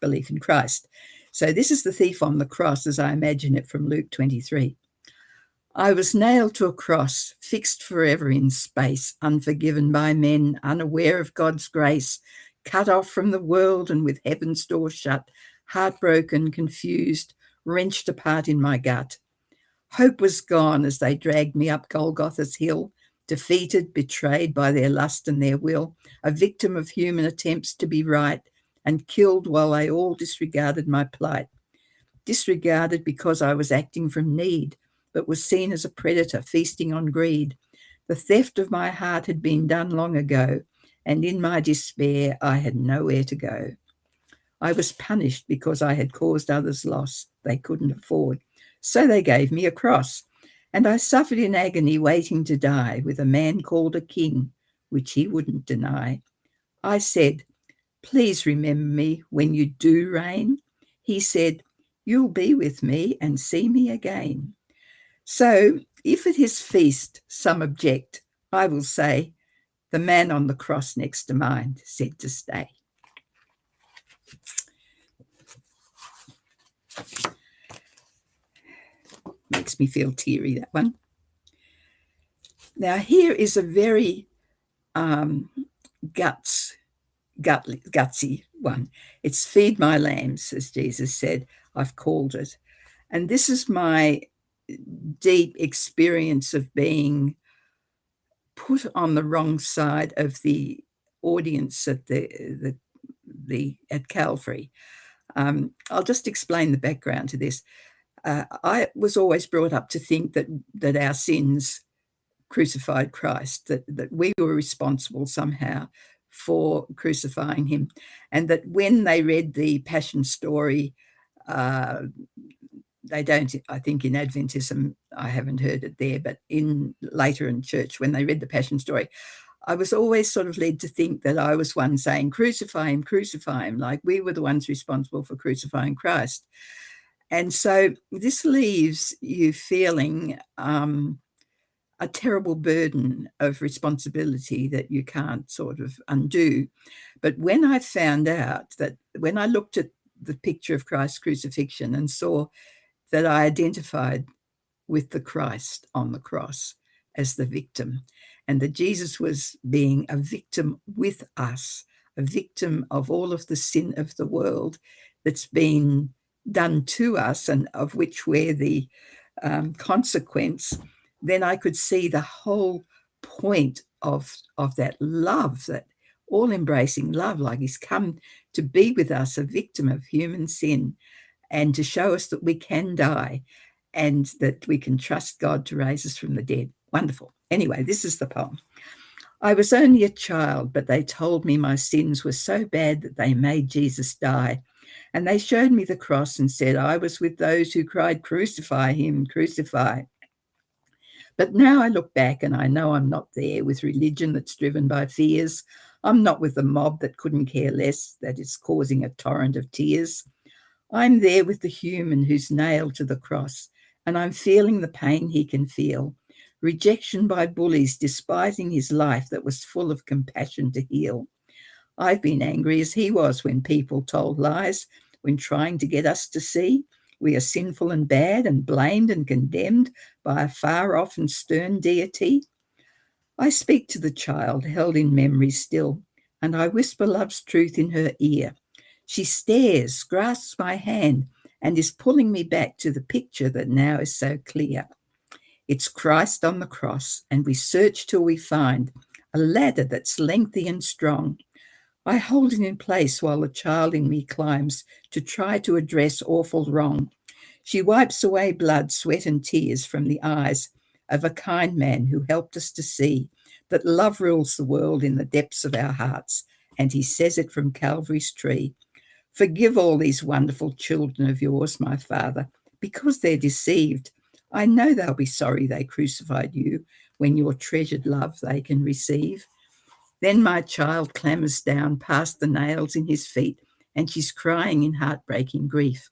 belief in Christ. So this is the thief on the cross as I imagine it from Luke 23. I was nailed to a cross, fixed forever in space, unforgiven by men, unaware of God's grace, cut off from the world and with heaven's door shut, heartbroken, confused, wrenched apart in my gut. Hope was gone as they dragged me up Golgotha's hill, defeated, betrayed by their lust and their will, a victim of human attempts to be right, and killed while they all disregarded my plight. Disregarded because I was acting from need, but was seen as a predator feasting on greed. The theft of my heart had been done long ago, and in my despair I had nowhere to go. I was punished because I had caused others loss they couldn't afford. So they gave me a cross, and I suffered in agony waiting to die with a man called a king, which he wouldn't deny. I said, please remember me when you do reign. He said, you'll be with me and see me again. So if at his feast some object, I will say, the man on the cross next to mine said to stay. Makes me feel teary, that one. Now here is a very gutsy one. It's feed my lambs, as Jesus said. I've called it. And this is my deep experience of being put on the wrong side of the audience at at Calvary. I'll just explain the background to this. I was always brought up to think that our sins crucified Christ, that we were responsible somehow for crucifying him, and that when they read the Passion story, they don't, I think in Adventism, I haven't heard it there, but later in church, when they read the Passion story, I was always sort of led to think that I was one saying, crucify him, like we were the ones responsible for crucifying Christ. And so this leaves you feeling a terrible burden of responsibility that you can't sort of undo. But when I found out that, when I looked at the picture of Christ's crucifixion and saw that I identified with the Christ on the cross as the victim, and that Jesus was being a victim with us, a victim of all of the sin of the world that's been done to us and of which we're the consequence, then I could see the whole point of that love, that all-embracing love, like he's come to be with us, a victim of human sin, and to show us that we can die and that we can trust God to raise us from the dead. Wonderful. Anyway, this is the poem. I was only a child, but they told me my sins were so bad that they made Jesus die. And they showed me the cross and said I was with those who cried, crucify him, crucify. But now I look back and I know I'm not there with religion that's driven by fears. I'm not with the mob that couldn't care less, that is causing a torrent of tears. I'm there with the human who's nailed to the cross, and I'm feeling the pain he can feel. Rejection by bullies, despising his life that was full of compassion to heal. I've been angry as he was when people told lies, when trying to get us to see we are sinful and bad and blamed and condemned by a far-off and stern deity. I speak to the child held in memory still, and I whisper love's truth in her ear. She stares, grasps my hand, and is pulling me back to the picture that now is so clear. It's Christ on the cross, and we search till we find a ladder that's lengthy and strong. I hold it in place while the child in me climbs to try to address awful wrong. She wipes away blood, sweat, and tears from the eyes of a kind man who helped us to see that love rules the world in the depths of our hearts, and he says it from Calvary's tree. Forgive all these wonderful children of yours, my Father, because they're deceived. I know they'll be sorry they crucified you when your treasured love they can receive. Then my child clambers down past the nails in his feet, and she's crying in heartbreaking grief.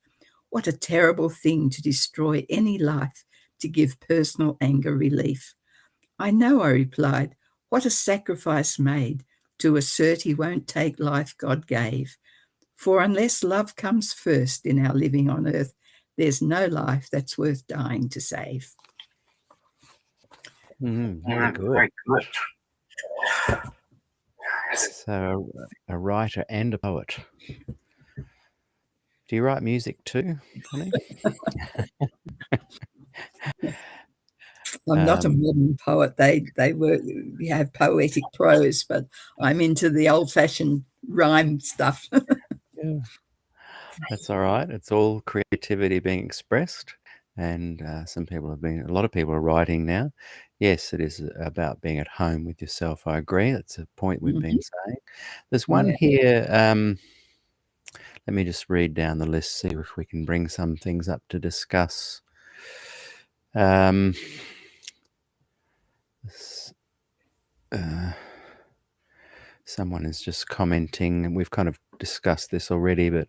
What a terrible thing to destroy any life to give personal anger relief. I know, I replied, what a sacrifice made to assert he won't take life God gave. For unless love comes first in our living on earth, there's no life that's worth dying to save. Very good. Very good. So a writer and a poet. Do you write music too, Connie? I'm not a modern poet. They have poetic prose, but I'm into the old-fashioned rhyme stuff. Yeah. That's all right. It's all creativity being expressed. And a lot of people are writing now. Yes, it is about being at home with yourself. I agree. That's a point we've been saying. There's one here. Let me just read down the list, see if we can bring some things up to discuss. Someone is just commenting, and we've kind of discussed this already, but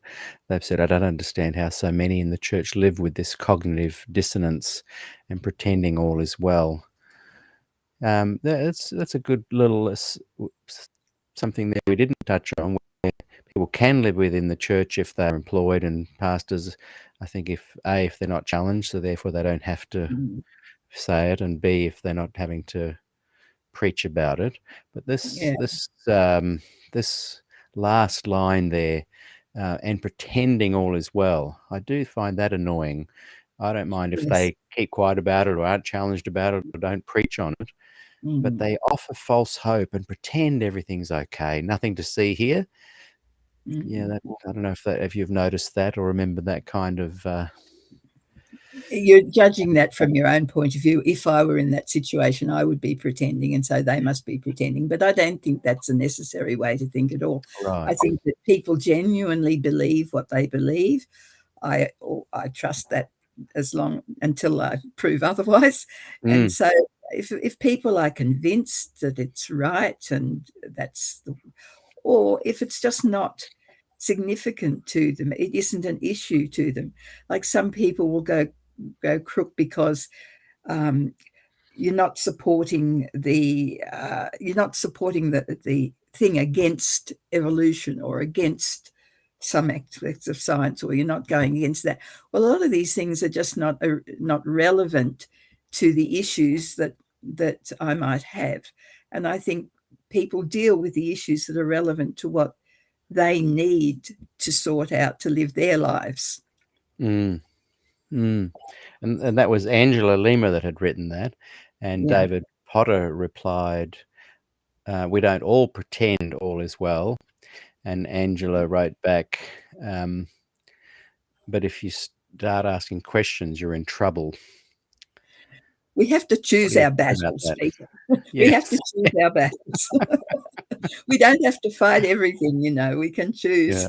they've said, I don't understand how so many in the church live with this cognitive dissonance and pretending all is well. That's a good little something that we didn't touch on, where people can live within the church if they're employed, and pastors, I think, if they're not challenged, so therefore they don't have to say it, and B, if they're not having to preach about it. But this last line there, and pretending all is well, I do find that annoying. I don't mind if they keep quiet about it or aren't challenged about it or don't preach on it, but they offer false hope and pretend everything's okay. Nothing to see here. Yeah, I don't know if you've noticed that or remember that kind of. You're judging that from your own point of view. If I were in that situation, I would be pretending, and so they must be pretending. But I don't think that's a necessary way to think at all. Right. I think that people genuinely believe what they believe. I trust that until I prove otherwise. And so if people are convinced that it's right and or if it's just not significant to them, it isn't an issue to them. Like some people will go crook because you're not supporting the thing against evolution or against some aspects of science, or you're not going against that. Well, a lot of these things are just not relevant to the issues that I might have, and I think people deal with the issues that are relevant to what they need to sort out to live their lives. And that was Angela Lima that had written that, and Yeah. David Potter replied, "We don't all pretend all is well." And Angela wrote back, "But if you start asking questions, you're in trouble." We have to What choose do you our think about battles, that? Peter. We have to Yes. choose our battles. We don't have to fight everything, we can choose.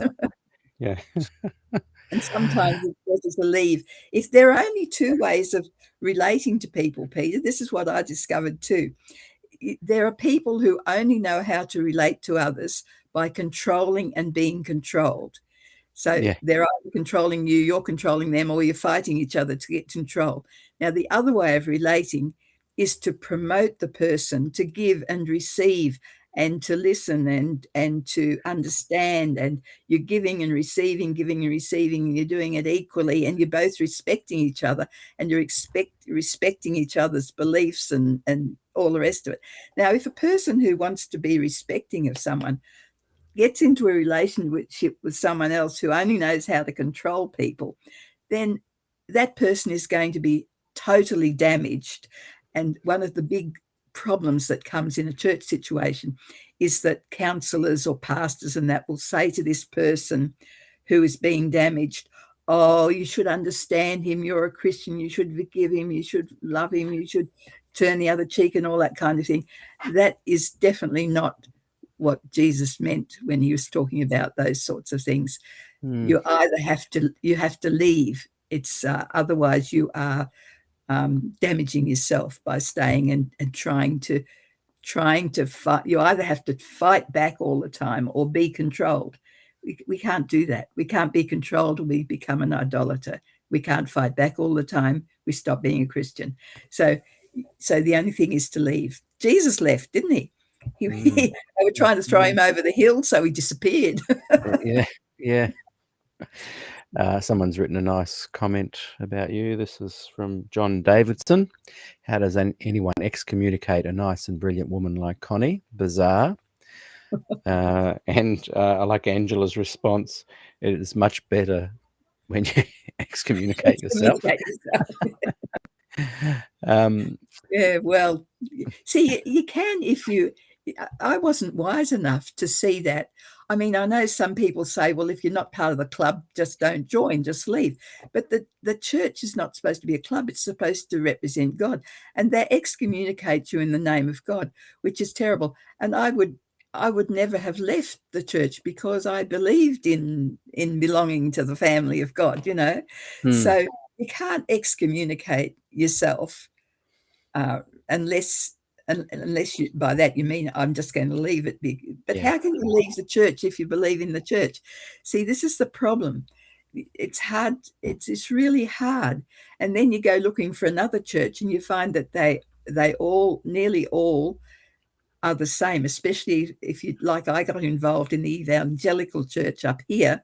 Yeah. Yeah. And sometimes it's better to leave. If there are only two ways of relating to people, Peter, this is what I discovered too. There are people who only know how to relate to others by controlling and being controlled. So Yeah. they're either controlling you, you're controlling them, or you're fighting each other to get control. Now, the other way of relating is to promote the person, to give and receive, and to listen and to understand. And you're giving and receiving, and you're doing it equally, and you're both respecting each other, and you're respecting each other's beliefs and all the rest of it. Now, if a person who wants to be respecting of someone gets into a relationship with someone else who only knows how to control people, then that person is going to be totally damaged. And one of the big problems that comes in a church situation is that counselors or pastors and that will say to this person who is being damaged, "Oh, you should understand him. You're a Christian. You should forgive him. You should love him. You should turn the other cheek," and all that kind of thing. That is definitely not what Jesus meant when he was talking about those sorts of things. You either have to leave. It's otherwise you are damaging yourself by staying and trying to fight. You either have to fight back all the time or be controlled. We can't do that. We can't be controlled or we become an idolater. We can't fight back all the time. We stop being a Christian. So the only thing is to leave. Jesus left, didn't he? They were trying to throw him over the hill, so he disappeared. Yeah. Yeah. Someone's written a nice comment about you. This is from John Davidson. "How does anyone excommunicate a nice and brilliant woman like Connie? Bizarre." And I like Angela's response. "It is much better when you excommunicate yourself." Excommunicate yourself. Um, Yeah, well, see, you can if you. I wasn't wise enough to see that. I mean, I know some people say, well, if you're not part of the club, just don't join, just leave. But the church is not supposed to be a club. It's supposed to represent God. And they excommunicate you in the name of God, which is terrible. And I would never have left the church because I believed in belonging to the family of God, So you can't excommunicate yourself unless you, by that you mean I'm just going to leave it. But yeah. how can you leave the church if you believe in the church? See, this is the problem. It's hard. It's really hard. And then you go looking for another church and you find that they all, nearly all, are the same, especially if you, like I got involved in the evangelical church up here.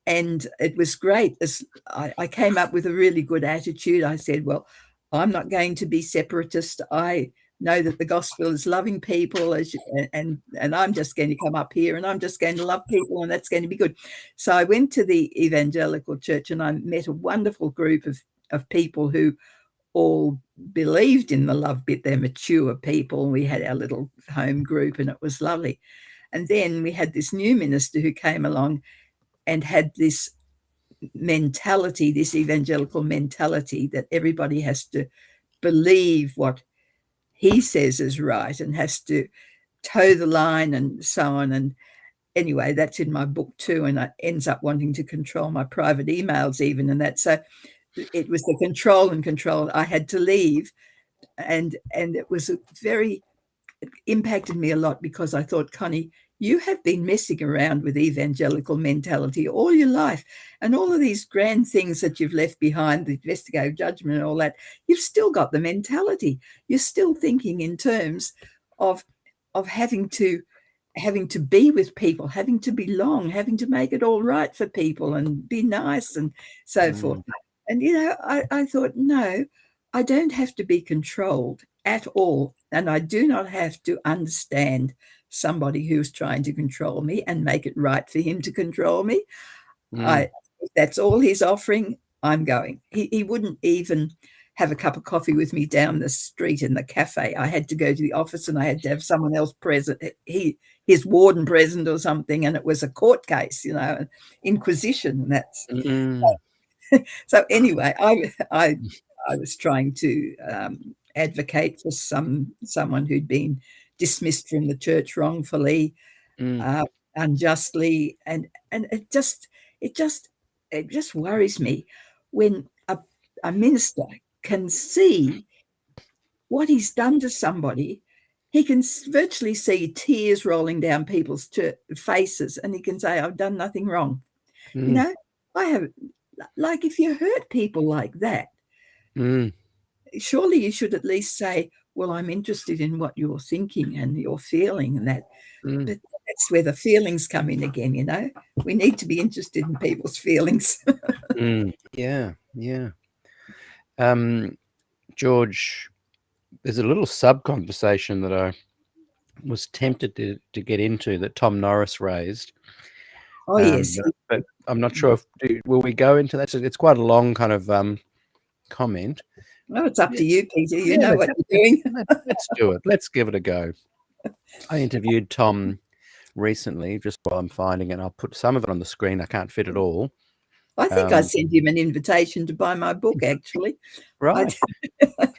And it was great. As I came up with a really good attitude. I said, well, I'm not going to be separatist. I know that the gospel is loving people, and I'm just going to come up here and I'm just going to love people, and that's going to be good. So I went to the evangelical church and I met a wonderful group of people who all believed in the love bit. They're mature people. We had our little home group and it was lovely. And then we had this new minister who came along and had this mentality, this evangelical mentality that everybody has to believe what he says is right and has to toe the line and so on. And anyway, that's in my book too. And it ends up wanting to control my private emails even. And that, so it was the control. I had to leave and it was impacted me a lot, because I thought, Connie, you have been messing around with evangelical mentality all your life, and all of these grand things that you've left behind, the investigative judgment and all that, you've still got the mentality. You're still thinking in terms of having to be with people, having to belong, having to make it all right for people and be nice and so forth. And, I thought, no, I don't have to be controlled at all. And I do not have to understand somebody who's trying to control me and make it right for him to control me. If that's all he's offering, I'm going. He wouldn't even have a cup of coffee with me down the street in the cafe. I had to go to the office and I had to have someone else present, his warden present or something, and it was a court case, inquisition. And that's so anyway, I was trying to advocate for someone who'd been dismissed from the church wrongfully, unjustly, and it just worries me when a minister can see what he's done to somebody. He can virtually see tears rolling down people's faces, and he can say, I've done nothing wrong. I have, like, if you hurt people like that, surely you should at least say, well, I'm interested in what you're thinking and you're feeling, and that. But that's where the feelings come in again, We need to be interested in people's feelings. Yeah. George, there's a little sub-conversation that I was tempted to get into that Tom Norris raised. Oh, yes. But I'm not sure will we go into that? It's quite a long kind of comment. Well, it's up to you, Peter. You know what you're doing. Let's do it. Let's give it a go. I interviewed Tom recently, just while I'm finding it. I'll put some of it on the screen. I can't fit it all. I think I sent him an invitation to buy my book, actually. Right.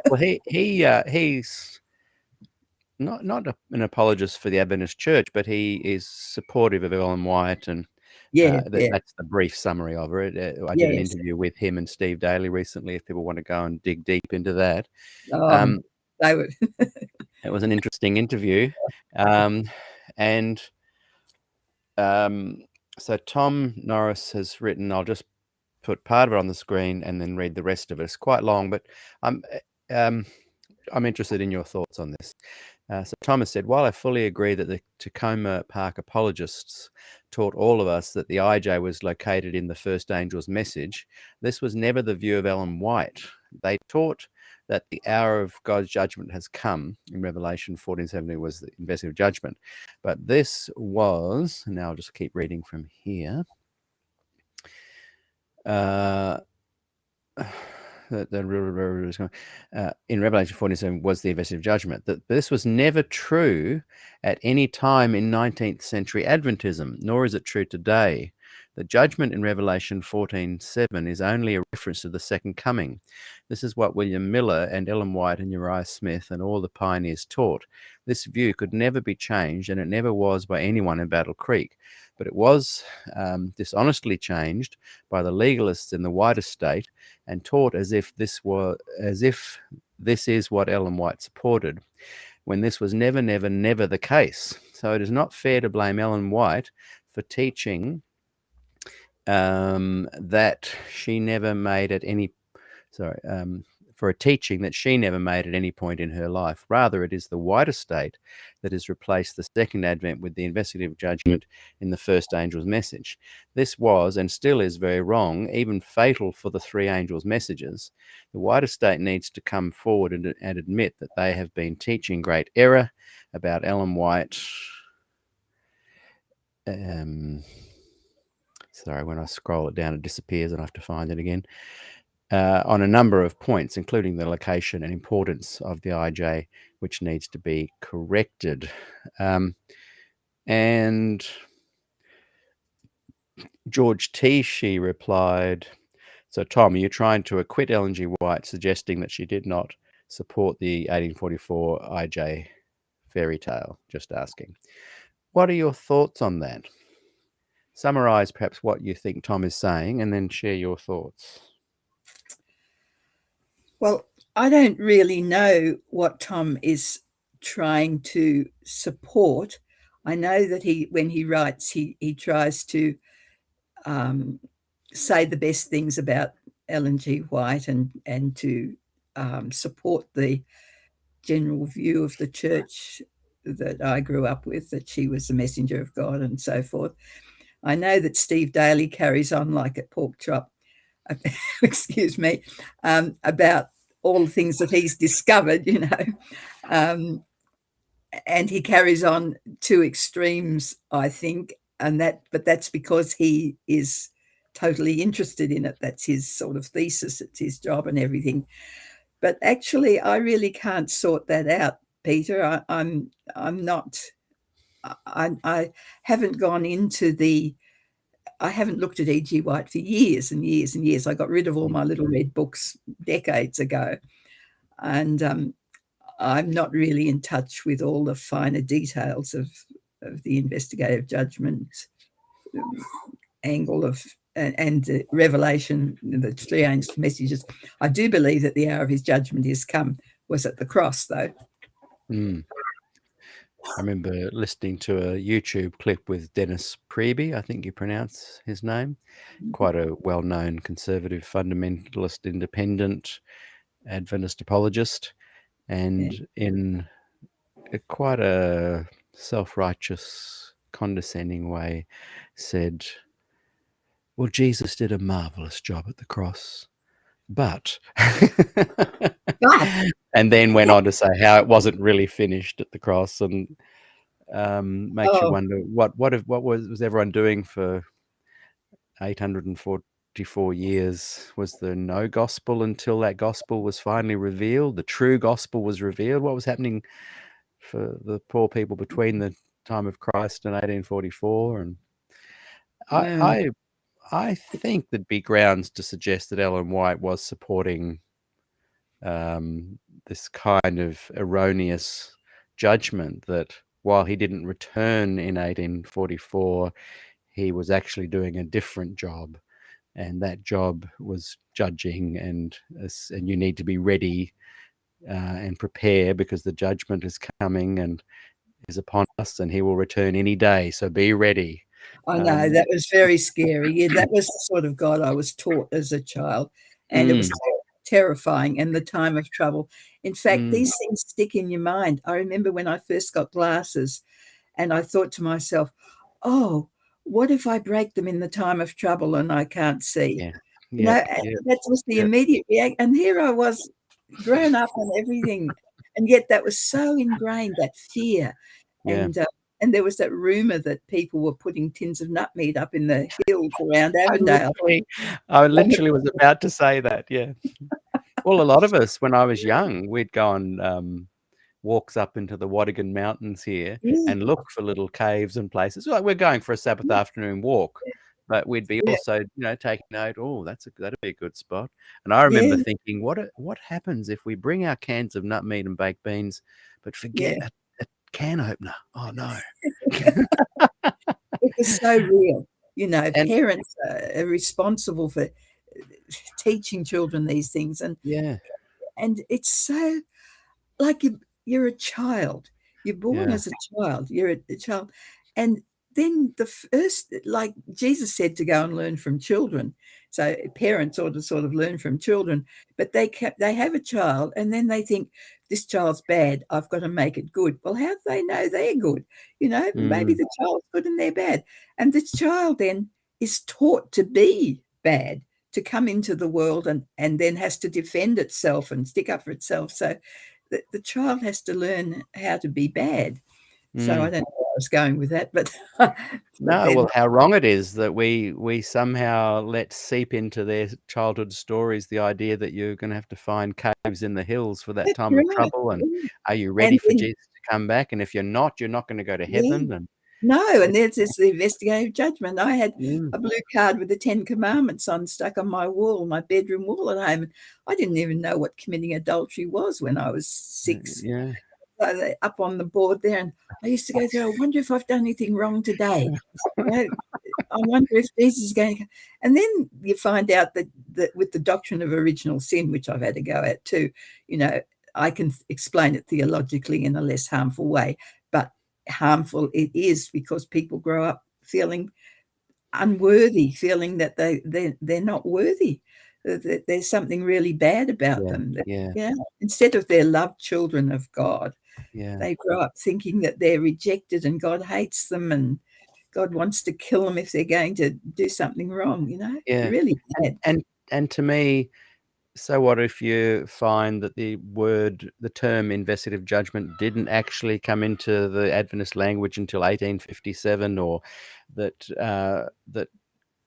Well, he's not an apologist for the Adventist Church, but he is supportive of Ellen White, and that's the brief summary of it. I did an interview with him and Steve Daly recently, if people want to go and dig deep into that. They would. It was an interesting interview. So Tom Norris has written, I'll just put part of it on the screen and then read the rest of it. It's quite long, but I'm interested in your thoughts on this. So Thomas said, while I fully agree that the Tacoma Park apologists taught all of us that the IJ was located in the first angel's message, this was never the view of Ellen White. They taught that the hour of God's judgment has come. In Revelation 14:17 was the investigative judgment. But this was, now I'll just keep reading from here. In Revelation 47 was the investigative judgment. That this was never true at any time in 19th century Adventism, nor is it true today. The judgment in Revelation 14:7 is only a reference to the second coming. This is what William Miller and Ellen White and Uriah Smith and all the pioneers taught. This view could never be changed, and it never was by anyone in Battle Creek. But it was dishonestly changed by the legalists in the wider state and taught as if this is what Ellen White supported, when this was never the case. So it is not fair to blame Ellen White for teaching that she never made at any for a teaching that she never made at any point in her life. Rather, it is the wider state that has replaced the second advent with the investigative judgment in the first angel's message. This was and still is very wrong, even fatal for the three angels' messages. The wider state needs to come forward and admit that they have been teaching great error about Ellen White. Sorry, when I scroll it down, it disappears and I have to find it again. On a number of points, including the location and importance of the IJ, which needs to be corrected. And George T. She replied, so Tom, are you trying to acquit Ellen G. White, suggesting that she did not support the 1844 IJ fairy tale? Just asking. What are your thoughts on that? Summarize perhaps what you think Tom is saying and then share your thoughts. Well, I don't really know what Tom is trying to support. I know that when he writes, he tries to say the best things about Ellen G. White and to support the general view of the church that I grew up with, that she was the messenger of God and so forth. I know that Steve Daly carries on like a pork chop, excuse me, about all the things that he's discovered, and he carries on to extremes, I think, but that's because he is totally interested in it. That's his sort of thesis. It's his job and everything. But actually, I really can't sort that out, Peter. I'm not. I haven't gone into the. I haven't looked at E.G. White for years and years and years. I got rid of all my little red books decades ago, and I'm not really in touch with all the finer details of the investigative judgment angle of and the revelation, the three angel messages. I do believe that the hour of his judgment is come was at the cross, though. I remember listening to a YouTube clip with Dennis Priebe, I think you pronounce his name, quite a well-known conservative, fundamentalist, independent Adventist apologist, and in quite a self-righteous, condescending way said, well, Jesus did a marvelous job at the cross, but and then went on to say how it wasn't really finished at the cross, and makes you wonder what was everyone doing for 844 years? Was there no gospel until that gospel was finally revealed? The true gospel was revealed. What was happening for the poor people between the time of Christ and 1844? And I think there'd be grounds to suggest that Ellen White was supporting this kind of erroneous judgment that while he didn't return in 1844, he was actually doing a different job, and that job was judging, and you need to be ready and prepare, because the judgment is coming and is upon us, and he will return any day, so be ready. I know, that was very scary. Yeah, that was the sort of God I was taught as a child, and it was terrifying, and the time of trouble. In fact, these things stick in your mind. I remember when I first got glasses, and I thought to myself, oh, what if I break them in the time of trouble and I can't see? That was the immediate reaction. And here I was, grown up and everything, and yet that was so ingrained, that fear. And there was that rumor that people were putting tins of nut meat up in the hills around Avondale. I literally was about to say that, yeah. Well, a lot of us, when I was young, we'd go on walks up into the Wadigan Mountains here and look for little caves and places. Like, we're going for a Sabbath afternoon walk, but we'd be also, taking note, that'd be a good spot. And I remember thinking, what happens if we bring our cans of nut meat and baked beans, but forget a can opener? Oh, no. It was so real. Parents are responsible for teaching children these things. And it's so like you're a child. You're born as a child. You're a child. And then the first, like Jesus said, to go and learn from children. So parents ought to sort of learn from children. But they have a child, and then they think, this child's bad, I've got to make it good. Well, how do they know they're good? Maybe the child's good and they're bad. And this child then is taught to be bad, to come into the world and then has to defend itself and stick up for itself. So the child has to learn how to be bad. So I don't know where I was going with that, but well, how wrong it is that we somehow let seep into their childhood stories the idea that you're going to have to find caves in the hills for that time of trouble, and are you ready for Jesus to come back? And if you're not going to go to heaven. And there's this investigative judgment. I had a blue card with the 10 Commandments on, stuck on my wall, my bedroom wall at home. I didn't even know what committing adultery was when I was 6. So up on the board there, and I used to go through, I wonder if I've done anything wrong today. I wonder if Jesus is going to. And then you find out that with the doctrine of original sin, which I've had to go at too, I can explain it theologically in a less harmful way, but harmful it is because people grow up feeling unworthy, feeling that they're not worthy, that there's something really bad about them. Instead of they're loved children of God, they grow up thinking that they're rejected and God hates them and God wants to kill them if they're going to do something wrong, really bad. And to me, so what if you find that the term investigative judgment didn't actually come into the Adventist language until 1857, or that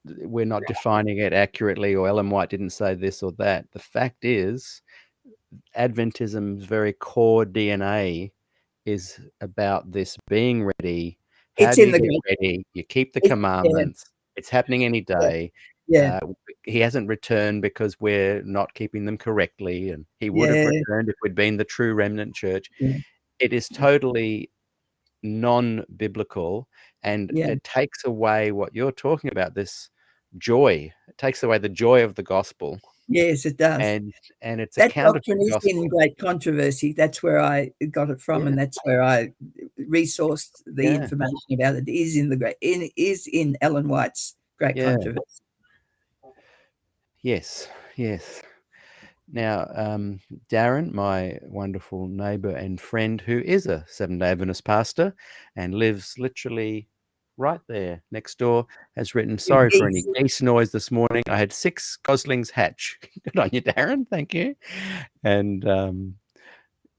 we're not defining it accurately, or Ellen White didn't say this or that? The fact is, Adventism's very core DNA is about this being ready. How It's do in you the get great. ready? You keep the commandments. It's happening any day. Yeah. He hasn't returned because we're not keeping them correctly, and he would have Yeah. returned if we'd been the true remnant church. Yeah. It is totally non-biblical, and Yeah. it takes away what you're talking about, this joy. It takes away the joy of the gospel. Yes, it does. And it's a That counterfeit doctrine is in gospel. great controversy. That's where I got it from, and that's where I resourced the information about it. Is in Ellen White's Great Controversy. Yes. Now, Darren, my wonderful neighbour and friend, who is a Seventh-day Adventist pastor and lives literally right there next door, has written, "Sorry for any geese noise this morning. I had 6 goslings hatch." Good on you, Darren. Thank you. And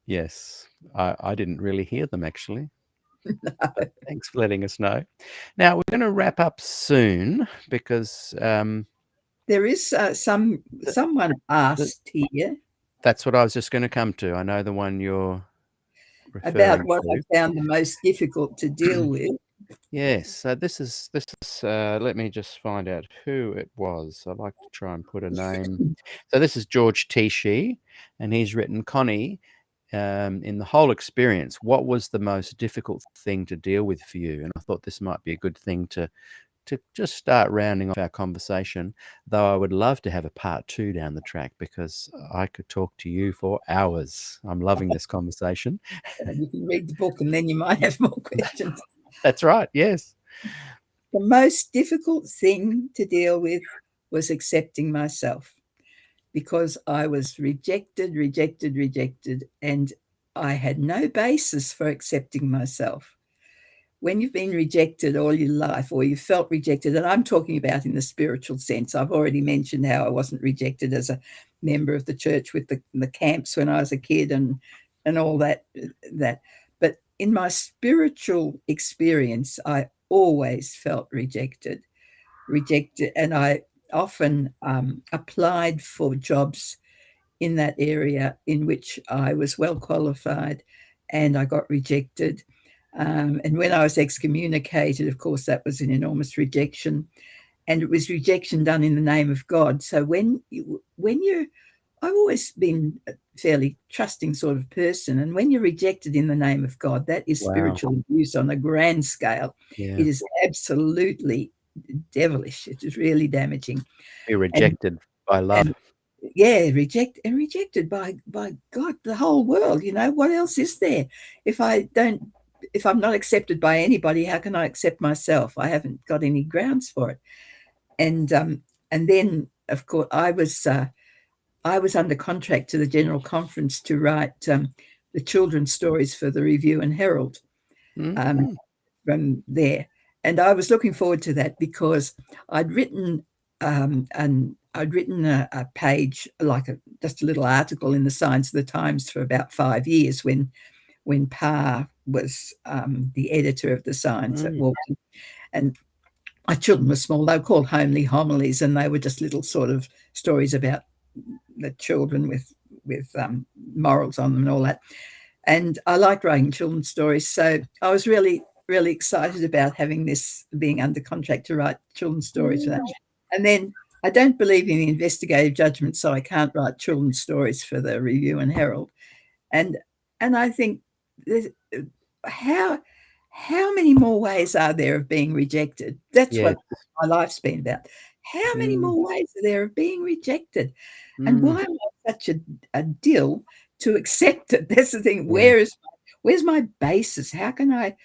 yes, I didn't really hear them, actually. But thanks for letting us know. Now, we're going to wrap up soon because there is someone asked here. That's what I was just going to come to. I know the one you're referring about what to. I found the most difficult to deal with. Yes. So this is. Let me just find out who it was. I'd like to try and put a name. So this is George Tichy, and he's written, "Connie, in the whole experience, what was the most difficult thing to deal with for you?" And I thought this might be a good thing to just start rounding off our conversation, though I would love to have a part 2 down the track because I could talk to you for hours. I'm loving this conversation. You can read the book and then you might have more questions. That's right, yes. The most difficult thing to deal with was accepting myself, because I was rejected, and I had no basis for accepting myself. When you've been rejected all your life, or you felt rejected, and I'm talking about in the spiritual sense, I've already mentioned how I wasn't rejected as a member of the church with the camps when I was a kid and all that. But in my spiritual experience, I always felt rejected, and I often applied for jobs in that area in which I was well qualified, and I got rejected. And when I was excommunicated, of course, that was an enormous rejection, and it was rejection done in the name of God. So I've always been a fairly trusting sort of person, and when you're rejected in the name of God, that is spiritual abuse on a grand scale. Yeah. It is absolutely devilish. It is really damaging. Be rejected by love. Rejected by God, the whole world. What else is there? If I'm not accepted by anybody, how can I accept myself? I haven't got any grounds for it. And then, of course, I was under contract to the General Conference to write the children's stories for the Review and Herald from there. And I was looking forward to that because I'd written a page, like just a little article in the Science of the Times for about 5 years when Parr was the editor of the Science at Walton. And my children were small. They were called homely homilies, and they were just little sort of stories about the children with morals on them and all that. And I liked writing children's stories, so I was really, really excited about having this, being under contract to write children's stories for that. And then I don't believe in the investigative judgment, so I can't write children's stories for the Review and Herald. And I think how how many more ways are there of being rejected? That's Yes. what my life's been about. How many Mm, more ways are there of being rejected? And mm, why am I such a dill to accept it? That's the thing. yeah. Where's my basis? How can I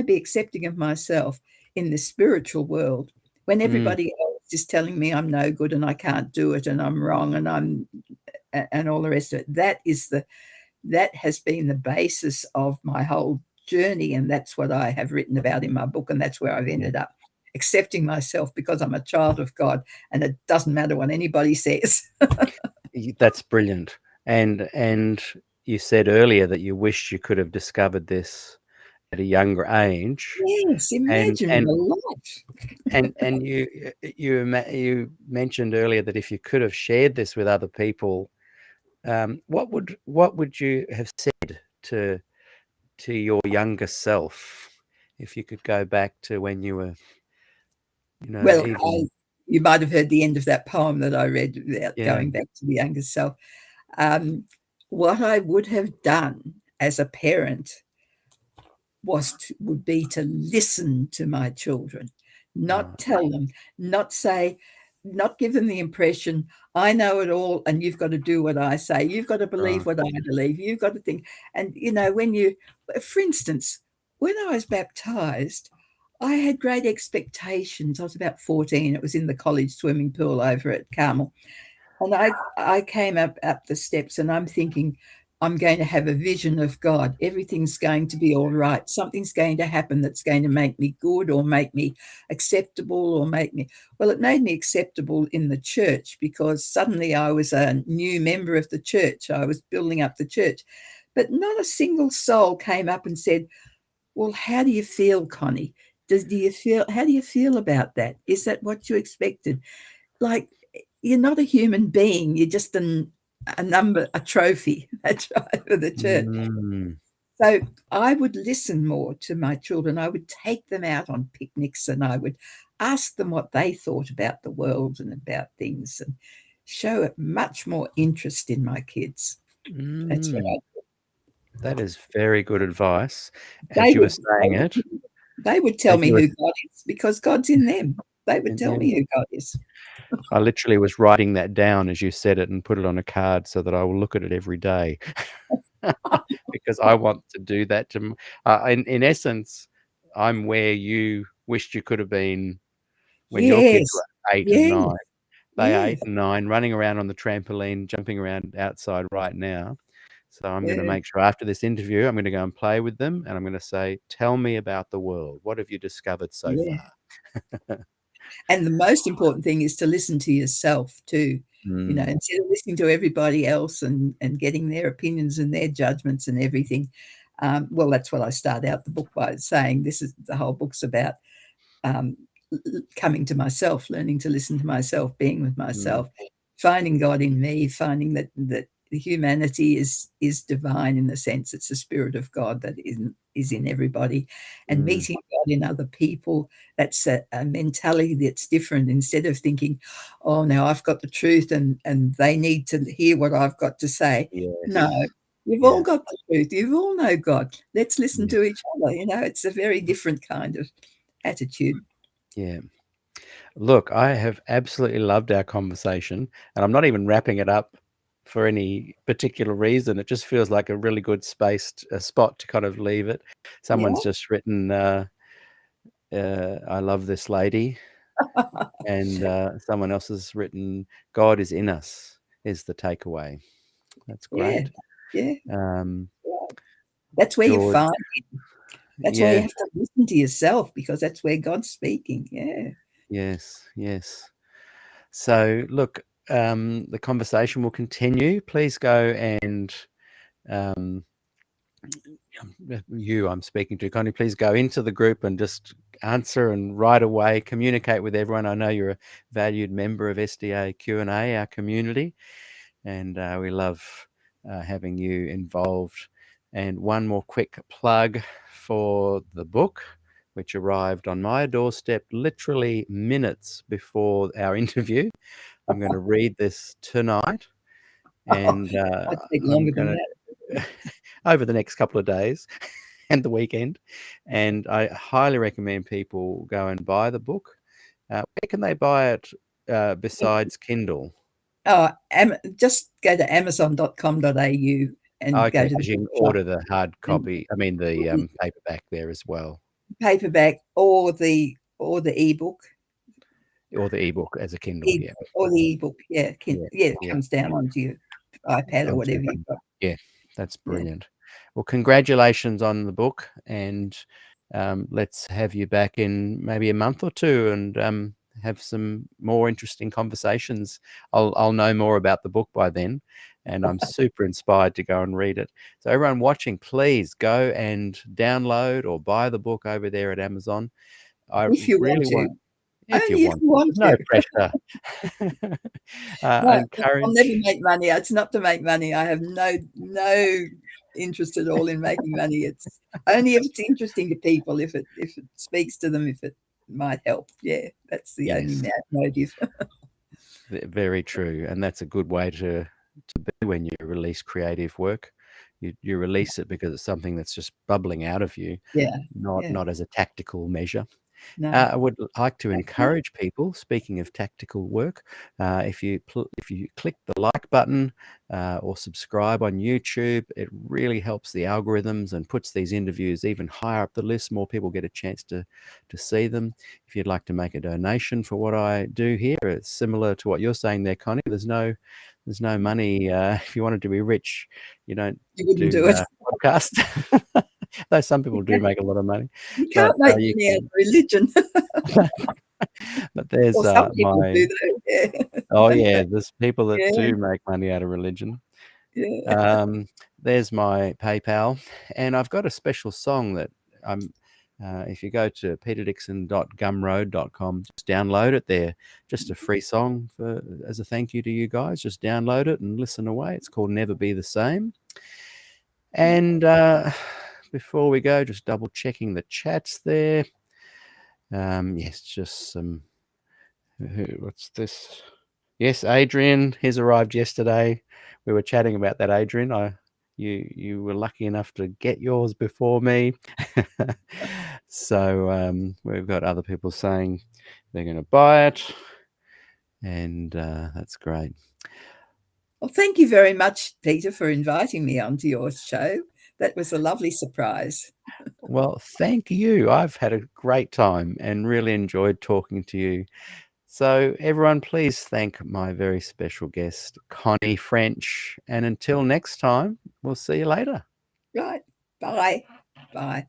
be accepting of myself in the spiritual world when Mm, everybody else is telling me I'm no good and I can't do it and I'm wrong and all the rest of it? That has been the basis of my whole journey, and that's what I have written about in my book, and that's where I've yeah. ended up accepting myself because I'm a child of God, and it doesn't matter what anybody says. That's brilliant. And you said earlier that you wish you could have discovered this at a younger age, Yes, and imagine and the life. and you mentioned earlier that if you could have shared this with other people, what would you have said to your younger self if you could go back to when you were, Well, even you might have heard the end of that poem that I read without yeah, going back to the younger self. Um, what I would have done as a parent would be to listen to my children, not right, tell them, not say, not give them the impression I know it all and you've got to do what I say. You've got to believe right, what I believe. You've got to think. And when for instance, when I was baptized, I had great expectations. I was about 14. It was in the college swimming pool over at Carmel. And I came up the steps and I'm thinking, I'm going to have a vision of God. Everything's going to be all right. Something's going to happen that's going to make me good or make me acceptable or make me, well, it made me acceptable in the church because suddenly I was a new member of the church. I was building up the church. But not a single soul came up and said, well, how do you feel, Connie? How do you feel about that? Is that what you expected? Like, you're not a human being. You're just a number, a trophy. That's right, for the church. mm, So I would listen more to my children. I would take them out on picnics and I would ask them what they thought about the world and about things and show much more interest in my kids. That's mm. right. That is very good advice. They As you were would, saying it, they would tell as me you were, who God is because God's in them. They would tell yeah, me who God is. I literally was writing that down as you said it and put it on a card so that I will look at it every day. Because I want to do that in essence, I'm where you wished you could have been when your kids Yes. were 8 and Yeah. 9. They are Yeah. 8 and 9, running around on the trampoline, jumping around outside right now. So I'm gonna Yeah. make sure after this interview, I'm gonna go and play with them, and I'm gonna say, "Tell me about the world. What have you discovered so Yeah. far?" And the most important thing is to listen to yourself too, Mm, instead of listening to everybody else and getting their opinions and their judgments and everything. Well, that's what I start out the book by saying. This is the whole book's about um, coming to myself, learning to listen to myself, being with mm, myself, finding God in me, finding that the humanity is divine in the sense it's the spirit of God that is in everybody, and mm, meeting God in other people. That's a mentality that's different. Instead of thinking, oh, now I've got the truth and they need to hear what I've got to say. No, yes. you've all Yeah, got the truth. You've all know God. Let's listen yeah, to each other. It's a very different kind of attitude. yeah. Look, I have absolutely loved our conversation, and I'm not even wrapping it up for any particular reason. It just feels like a really good spot to kind of leave it. Yeah. Someone's just written, "I love this lady," and someone else has written, "God is in us," is the takeaway. That's Yeah. great. Yeah. Um, That's where you George, find that's why you yeah, have to listen to yourself because that's where God's speaking. Yeah. yes, yes. So, look, the conversation will continue. Please go and um, I'm speaking to, Connie, please go into the group and just answer and right away communicate with everyone. I know you're a valued member of SDAQ&A, our community, and we love having you involved. And one more quick plug for the book, which arrived on my doorstep literally minutes before our interview. I'm going to read this tonight, and Might take I'm longer than going that. to over the next couple of days. and the weekend. And I highly recommend people go and buy the book. Where can they buy it besides Kindle? Oh, just go to amazon.com.au and go Okay, to because the you can bookshop order the hard and copy. I mean, the paperback there as well, paperback or the ebook. or the ebook as a Kindle. Yeah, Or the ebook, yeah, yeah, it yeah. comes down onto your iPad or Onto your whatever you've phone. got. Yeah, that's Yeah. brilliant. Well, congratulations on the book, and let's have you back in maybe a month or two and have some more interesting conversations. I'll know more about the book by then, and I'm super inspired to go and read it. So everyone watching, please go and download or buy the book over there at Amazon. I If you want really to. want, if you Only if want you to. want There's no to. pressure. I No, I'll never encourage. make money. It's not to make money. I have no interest at all in making money. It's only if it's interesting to people, if it speaks to them, if it might help. Yeah, that's the only Yes. motive. Very true, and that's a good way to be when you release creative work. You release it because it's something that's just bubbling out of you, Yeah, not yeah. not as a tactical measure. No. I would like to Okay. encourage people, speaking of tactical work, if you click the like button or subscribe on YouTube, it really helps the algorithms and puts these interviews even higher up the list. More people get a chance to see them. If you'd like to make a donation for what I do here, it's similar to what you're saying there, Connie. There's no money. If you wanted to be rich, you don't You wouldn't do do it. podcasts. Though some You people do can't make a lot of money, you but can't make you money out of can. religion. But there's Or some people my do though. Yeah. oh yeah, there's people that Yeah, do make money out of religion. yeah. There's my PayPal, and I've got a special song that if you go to peterdixon.gumroad.com, just download it there. Just a free song as a thank you to you guys. Just download it and listen away. It's called Never Be the Same. And before we go, just double checking the chats there. Yes, just some. What's this? Yes, Adrian has arrived yesterday. We were chatting about that, Adrian. You were lucky enough to get yours before me. So we've got other people saying they're going to buy it, and that's great. Well, thank you very much, Peter, for inviting me onto your show. That was a lovely surprise. Well, thank you. I've had a great time and really enjoyed talking to you. So everyone, please thank my very special guest, Connie French. And until next time, we'll see you later. Right. Bye. Bye.